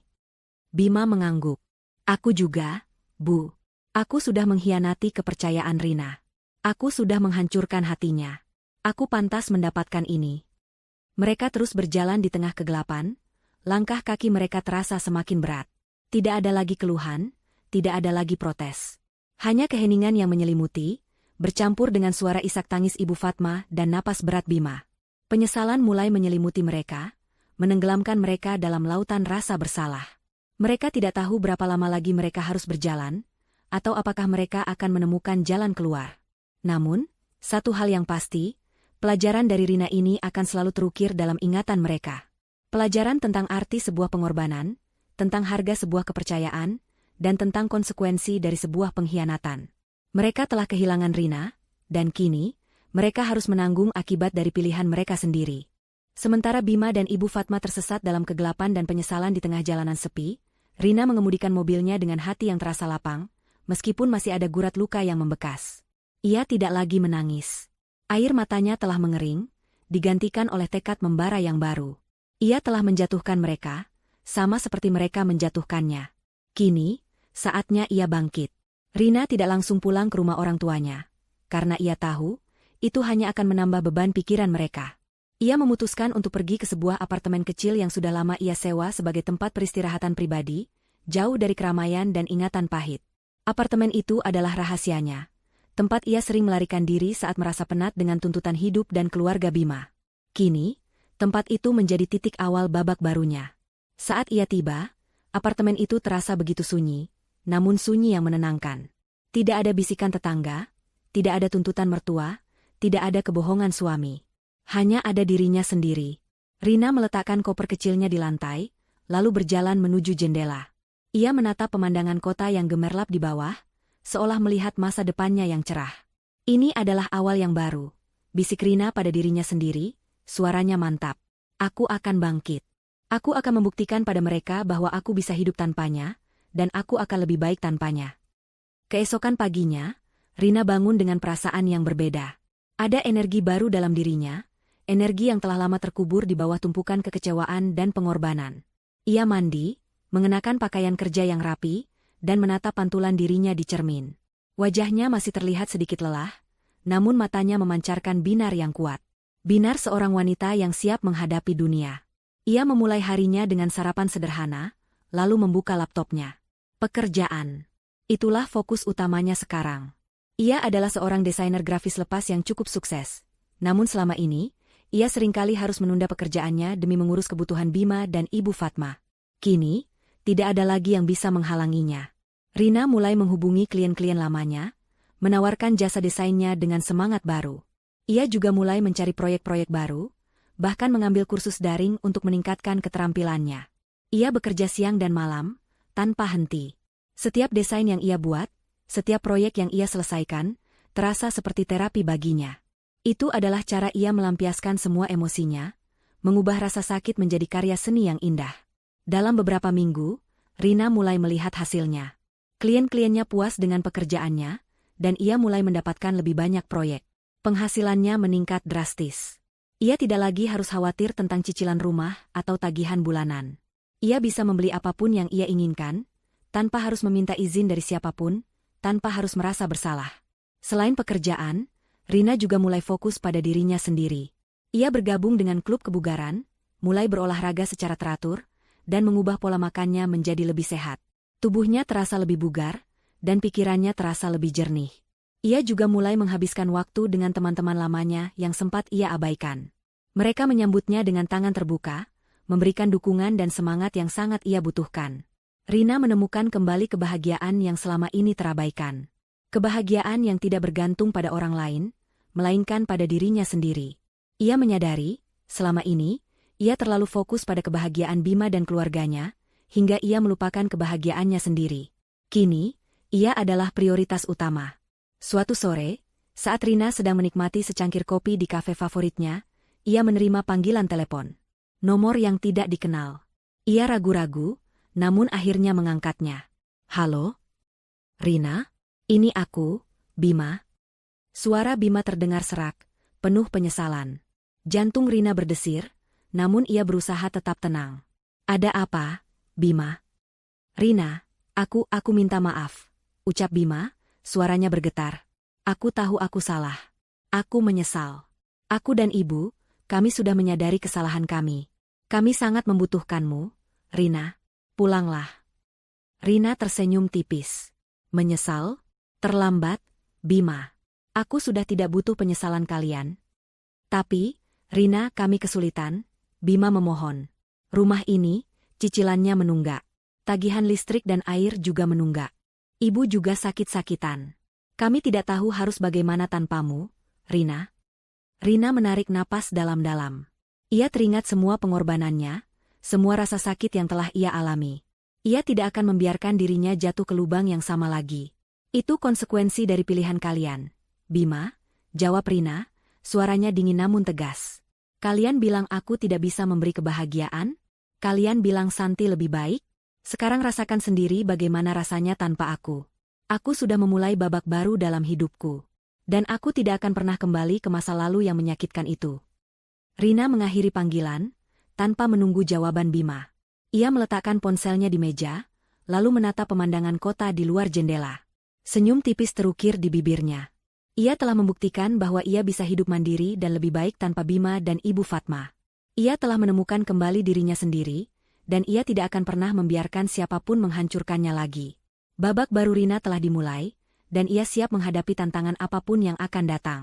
Bima mengangguk. Aku juga, Bu. Aku sudah mengkhianati kepercayaan Rina. Aku sudah menghancurkan hatinya. Aku pantas mendapatkan ini. Mereka terus berjalan di tengah kegelapan, langkah kaki mereka terasa semakin berat. Tidak ada lagi keluhan, tidak ada lagi protes. Hanya keheningan yang menyelimuti, bercampur dengan suara isak tangis Ibu Fatma dan napas berat Bima. Penyesalan mulai menyelimuti mereka, menenggelamkan mereka dalam lautan rasa bersalah. Mereka tidak tahu berapa lama lagi mereka harus berjalan, atau apakah mereka akan menemukan jalan keluar. Namun, satu hal yang pasti, pelajaran dari Rina ini akan selalu terukir dalam ingatan mereka. Pelajaran tentang arti sebuah pengorbanan, tentang harga sebuah kepercayaan, dan tentang konsekuensi dari sebuah pengkhianatan. Mereka telah kehilangan Rina, dan kini, mereka harus menanggung akibat dari pilihan mereka sendiri. Sementara Bima dan Ibu Fatma tersesat dalam kegelapan dan penyesalan di tengah jalanan sepi, Rina mengemudikan mobilnya dengan hati yang terasa lapang, meskipun masih ada gurat luka yang membekas. Ia tidak lagi menangis. Air matanya telah mengering, digantikan oleh tekad membara yang baru. Ia telah menjatuhkan mereka, sama seperti mereka menjatuhkannya. Kini, saatnya ia bangkit. Rina tidak langsung pulang ke rumah orang tuanya, karena ia tahu, itu hanya akan menambah beban pikiran mereka. Ia memutuskan untuk pergi ke sebuah apartemen kecil yang sudah lama ia sewa sebagai tempat peristirahatan pribadi, jauh dari keramaian dan ingatan pahit. Apartemen itu adalah rahasianya. Tempat ia sering melarikan diri saat merasa penat dengan tuntutan hidup dan keluarga Bima. Kini, tempat itu menjadi titik awal babak barunya. Saat ia tiba, apartemen itu terasa begitu sunyi, namun sunyi yang menenangkan. Tidak ada bisikan tetangga, tidak ada tuntutan mertua, tidak ada kebohongan suami. Hanya ada dirinya sendiri. Rina meletakkan koper kecilnya di lantai, lalu berjalan menuju jendela. Ia menatap pemandangan kota yang gemerlap di bawah, seolah melihat masa depannya yang cerah. Ini adalah awal yang baru, bisik Rina pada dirinya sendiri, suaranya mantap. Aku akan bangkit. Aku akan membuktikan pada mereka bahwa aku bisa hidup tanpanya, dan aku akan lebih baik tanpanya. Keesokan paginya, Rina bangun dengan perasaan yang berbeda. Ada energi baru dalam dirinya, energi yang telah lama terkubur di bawah tumpukan kekecewaan dan pengorbanan. Ia mandi, mengenakan pakaian kerja yang rapi, dan menatap pantulan dirinya di cermin. Wajahnya masih terlihat sedikit lelah, namun matanya memancarkan binar yang kuat. Binar seorang wanita yang siap menghadapi dunia. Ia memulai harinya dengan sarapan sederhana, lalu membuka laptopnya. Pekerjaan. Itulah fokus utamanya sekarang. Ia adalah seorang desainer grafis lepas yang cukup sukses, namun selama ini, ia seringkali harus menunda pekerjaannya demi mengurus kebutuhan Bima dan Ibu Fatma. Kini, tidak ada lagi yang bisa menghalanginya. Rina mulai menghubungi klien-klien lamanya, menawarkan jasa desainnya dengan semangat baru. Ia juga mulai mencari proyek-proyek baru, bahkan mengambil kursus daring untuk meningkatkan keterampilannya. Ia bekerja siang dan malam, tanpa henti. Setiap desain yang ia buat, setiap proyek yang ia selesaikan, terasa seperti terapi baginya. Itu adalah cara ia melampiaskan semua emosinya, mengubah rasa sakit menjadi karya seni yang indah. Dalam beberapa minggu, Rina mulai melihat hasilnya. Klien-kliennya puas dengan pekerjaannya, dan ia mulai mendapatkan lebih banyak proyek. Penghasilannya meningkat drastis. Ia tidak lagi harus khawatir tentang cicilan rumah atau tagihan bulanan. Ia bisa membeli apapun yang ia inginkan, tanpa harus meminta izin dari siapapun, tanpa harus merasa bersalah. Selain pekerjaan, Rina juga mulai fokus pada dirinya sendiri. Ia bergabung dengan klub kebugaran, mulai berolahraga secara teratur, dan mengubah pola makannya menjadi lebih sehat. Tubuhnya terasa lebih bugar, dan pikirannya terasa lebih jernih. Ia juga mulai menghabiskan waktu dengan teman-teman lamanya yang sempat ia abaikan. Mereka menyambutnya dengan tangan terbuka, memberikan dukungan dan semangat yang sangat ia butuhkan. Rina menemukan kembali kebahagiaan yang selama ini terabaikan. Kebahagiaan yang tidak bergantung pada orang lain, melainkan pada dirinya sendiri. Ia menyadari, selama ini, ia terlalu fokus pada kebahagiaan Bima dan keluarganya, hingga ia melupakan kebahagiaannya sendiri. Kini, ia adalah prioritas utama. Suatu sore, saat Rina sedang menikmati secangkir kopi di kafe favoritnya, ia menerima panggilan telepon. Nomor yang tidak dikenal. Ia ragu-ragu, namun akhirnya mengangkatnya. Halo? Rina? Ini aku, Bima. Suara Bima terdengar serak, penuh penyesalan. Jantung Rina berdesir, namun ia berusaha tetap tenang. Ada apa, Bima? Rina, aku minta maaf. Ucap Bima, suaranya bergetar. Aku tahu aku salah. Aku menyesal. Aku dan ibu, kami sudah menyadari kesalahan kami. Kami sangat membutuhkanmu, Rina. Pulanglah. Rina tersenyum tipis. Menyesal? Terlambat, Bima. Aku sudah tidak butuh penyesalan kalian. Tapi, Rina, kami kesulitan. Bima memohon. Rumah ini, cicilannya menunggak. Tagihan listrik dan air juga menunggak. Ibu juga sakit-sakitan. Kami tidak tahu harus bagaimana tanpamu, Rina. Rina menarik napas dalam-dalam. Ia teringat semua pengorbanannya, semua rasa sakit yang telah ia alami. Ia tidak akan membiarkan dirinya jatuh ke lubang yang sama lagi. Itu konsekuensi dari pilihan kalian. Bima, jawab Rina, suaranya dingin namun tegas. Kalian bilang aku tidak bisa memberi kebahagiaan? Kalian bilang Santi lebih baik? Sekarang rasakan sendiri bagaimana rasanya tanpa aku. Aku sudah memulai babak baru dalam hidupku. Dan aku tidak akan pernah kembali ke masa lalu yang menyakitkan itu. Rina mengakhiri panggilan, tanpa menunggu jawaban Bima. Ia meletakkan ponselnya di meja, lalu menatap pemandangan kota di luar jendela. Senyum tipis terukir di bibirnya. Ia telah membuktikan bahwa ia bisa hidup mandiri dan lebih baik tanpa Bima dan Ibu Fatma. Ia telah menemukan kembali dirinya sendiri, dan ia tidak akan pernah membiarkan siapapun menghancurkannya lagi. Babak baru Rina telah dimulai, dan ia siap menghadapi tantangan apapun yang akan datang.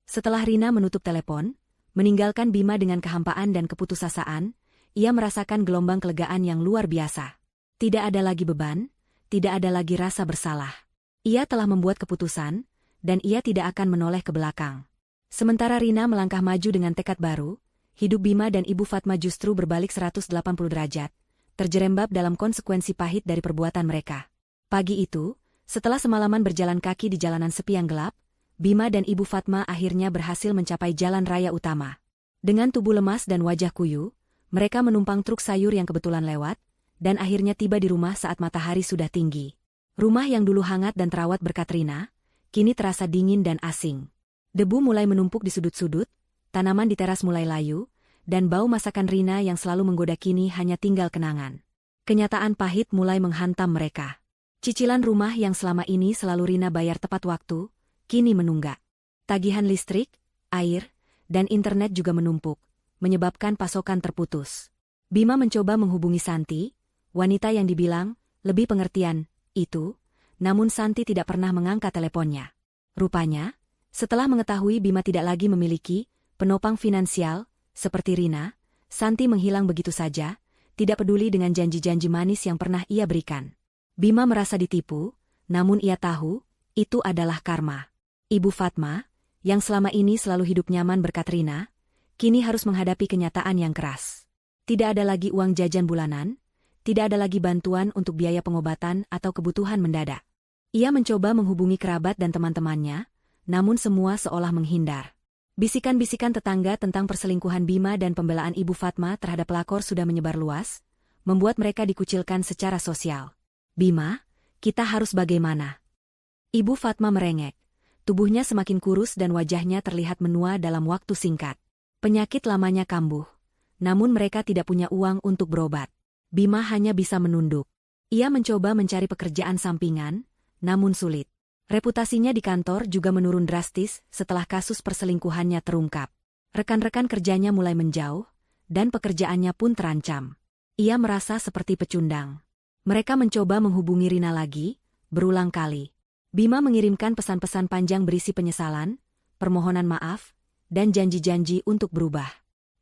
Setelah Rina menutup telepon, meninggalkan Bima dengan kehampaan dan keputusasaan, ia merasakan gelombang kelegaan yang luar biasa. Tidak ada lagi beban, tidak ada lagi rasa bersalah. Ia telah membuat keputusan, dan ia tidak akan menoleh ke belakang. Sementara Rina melangkah maju dengan tekad baru, hidup Bima dan Ibu Fatma justru berbalik 180 derajat, terjerembab dalam konsekuensi pahit dari perbuatan mereka. Pagi itu, setelah semalaman berjalan kaki di jalanan sepi yang gelap, Bima dan Ibu Fatma akhirnya berhasil mencapai jalan raya utama. Dengan tubuh lemas dan wajah kuyu, mereka menumpang truk sayur yang kebetulan lewat, dan akhirnya tiba di rumah saat matahari sudah tinggi. Rumah yang dulu hangat dan terawat berkat Rina, kini terasa dingin dan asing. Debu mulai menumpuk di sudut-sudut, tanaman di teras mulai layu, dan bau masakan Rina yang selalu menggoda kini hanya tinggal kenangan. Kenyataan pahit mulai menghantam mereka. Cicilan rumah yang selama ini selalu Rina bayar tepat waktu, kini menunggak. Tagihan listrik, air, dan internet juga menumpuk, menyebabkan pasokan terputus. Bima mencoba menghubungi Santi, wanita yang dibilang lebih pengertian, itu, namun Santi tidak pernah mengangkat teleponnya. Rupanya, setelah mengetahui Bima tidak lagi memiliki penopang finansial, seperti Rina, Santi menghilang begitu saja, tidak peduli dengan janji-janji manis yang pernah ia berikan. Bima merasa ditipu, namun ia tahu, itu adalah karma. Ibu Fatma, yang selama ini selalu hidup nyaman berkat Rina, kini harus menghadapi kenyataan yang keras. Tidak ada lagi uang jajan bulanan, tidak ada lagi bantuan untuk biaya pengobatan atau kebutuhan mendadak. Ia mencoba menghubungi kerabat dan teman-temannya, namun semua seolah menghindar. Bisikan-bisikan tetangga tentang perselingkuhan Bima dan pembelaan Ibu Fatma terhadap pelakor sudah menyebar luas, membuat mereka dikucilkan secara sosial. Bima, kita harus bagaimana? Ibu Fatma merengek. Tubuhnya semakin kurus dan wajahnya terlihat menua dalam waktu singkat. Penyakit lamanya kambuh. Namun mereka tidak punya uang untuk berobat. Bima hanya bisa menunduk. Ia mencoba mencari pekerjaan sampingan, namun sulit. Reputasinya di kantor juga menurun drastis setelah kasus perselingkuhannya terungkap. Rekan-rekan kerjanya mulai menjauh, dan pekerjaannya pun terancam. Ia merasa seperti pecundang. Mereka mencoba menghubungi Rina lagi, berulang kali. Bima mengirimkan pesan-pesan panjang berisi penyesalan, permohonan maaf, dan janji-janji untuk berubah.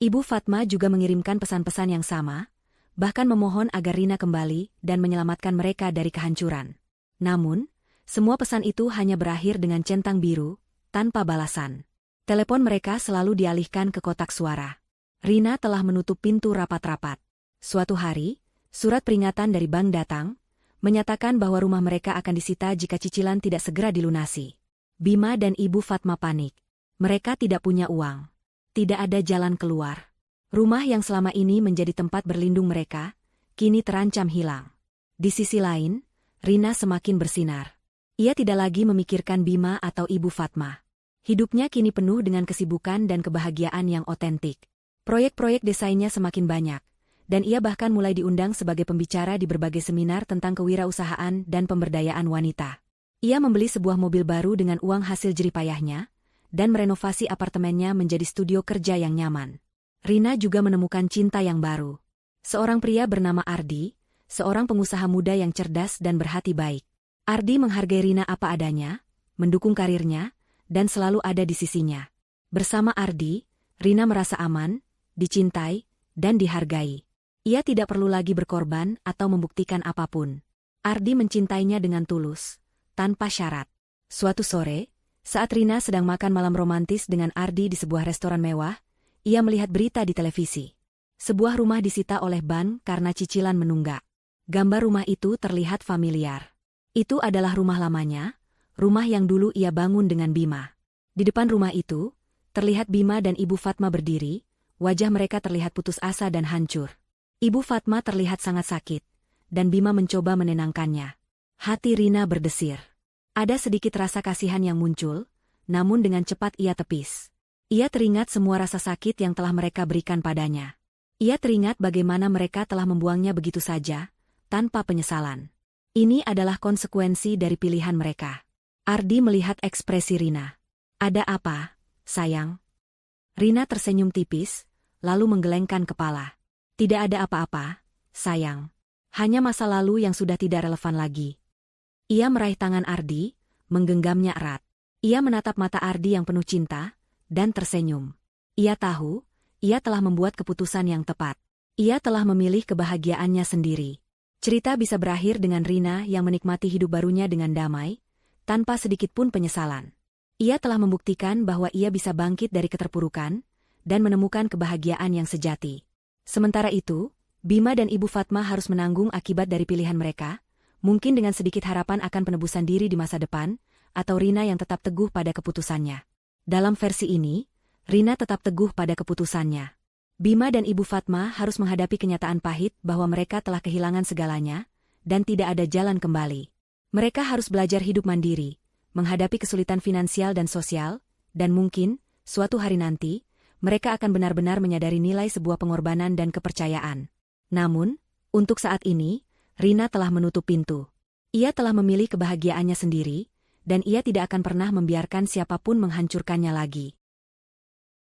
Ibu Fatma juga mengirimkan pesan-pesan yang sama, bahkan memohon agar Rina kembali dan menyelamatkan mereka dari kehancuran. Namun, semua pesan itu hanya berakhir dengan centang biru, tanpa balasan. Telepon mereka selalu dialihkan ke kotak suara. Rina telah menutup pintu rapat-rapat. Suatu hari, surat peringatan dari bank datang, menyatakan bahwa rumah mereka akan disita jika cicilan tidak segera dilunasi. Bima dan Ibu Fatma panik. Mereka tidak punya uang. Tidak ada jalan keluar. Rumah yang selama ini menjadi tempat berlindung mereka, kini terancam hilang. Di sisi lain, Rina semakin bersinar. Ia tidak lagi memikirkan Bima atau Ibu Fatma. Hidupnya kini penuh dengan kesibukan dan kebahagiaan yang otentik. Proyek-proyek desainnya semakin banyak, dan ia bahkan mulai diundang sebagai pembicara di berbagai seminar tentang kewirausahaan dan pemberdayaan wanita. Ia membeli sebuah mobil baru dengan uang hasil jeripayahnya, dan merenovasi apartemennya menjadi studio kerja yang nyaman. Rina juga menemukan cinta yang baru. Seorang pria bernama Ardi, seorang pengusaha muda yang cerdas dan berhati baik. Ardi menghargai Rina apa adanya, mendukung karirnya, dan selalu ada di sisinya. Bersama Ardi, Rina merasa aman, dicintai, dan dihargai. Ia tidak perlu lagi berkorban atau membuktikan apapun. Ardi mencintainya dengan tulus, tanpa syarat. Suatu sore, saat Rina sedang makan malam romantis dengan Ardi di sebuah restoran mewah, ia melihat berita di televisi. Sebuah rumah disita oleh bank karena cicilan menunggak. Gambar rumah itu terlihat familiar. Itu adalah rumah lamanya, rumah yang dulu ia bangun dengan Bima. Di depan rumah itu, terlihat Bima dan Ibu Fatma berdiri, wajah mereka terlihat putus asa dan hancur. Ibu Fatma terlihat sangat sakit, dan Bima mencoba menenangkannya. Hati Rina berdesir. Ada sedikit rasa kasihan yang muncul, namun dengan cepat ia tepis. Ia teringat semua rasa sakit yang telah mereka berikan padanya. Ia teringat bagaimana mereka telah membuangnya begitu saja, tanpa penyesalan. Ini adalah konsekuensi dari pilihan mereka. Ardi melihat ekspresi Rina. Ada apa, sayang? Rina tersenyum tipis, lalu menggelengkan kepala. Tidak ada apa-apa, sayang. Hanya masa lalu yang sudah tidak relevan lagi. Ia meraih tangan Ardi, menggenggamnya erat. Ia menatap mata Ardi yang penuh cinta, dan tersenyum. Ia tahu, ia telah membuat keputusan yang tepat. Ia telah memilih kebahagiaannya sendiri. Cerita bisa berakhir dengan Rina yang menikmati hidup barunya dengan damai, tanpa sedikit pun penyesalan. Ia telah membuktikan bahwa ia bisa bangkit dari keterpurukan, dan menemukan kebahagiaan yang sejati. Sementara itu, Bima dan Ibu Fatma harus menanggung akibat dari pilihan mereka, mungkin dengan sedikit harapan akan penebusan diri di masa depan, atau Rina yang tetap teguh pada keputusannya. Dalam versi ini, Rina tetap teguh pada keputusannya. Bima dan Ibu Fatma harus menghadapi kenyataan pahit bahwa mereka telah kehilangan segalanya, dan tidak ada jalan kembali. Mereka harus belajar hidup mandiri, menghadapi kesulitan finansial dan sosial, dan mungkin, suatu hari nanti, mereka akan benar-benar menyadari nilai sebuah pengorbanan dan kepercayaan. Namun, untuk saat ini, Rina telah menutup pintu. Ia telah memilih kebahagiaannya sendiri, dan ia tidak akan pernah membiarkan siapapun menghancurkannya lagi.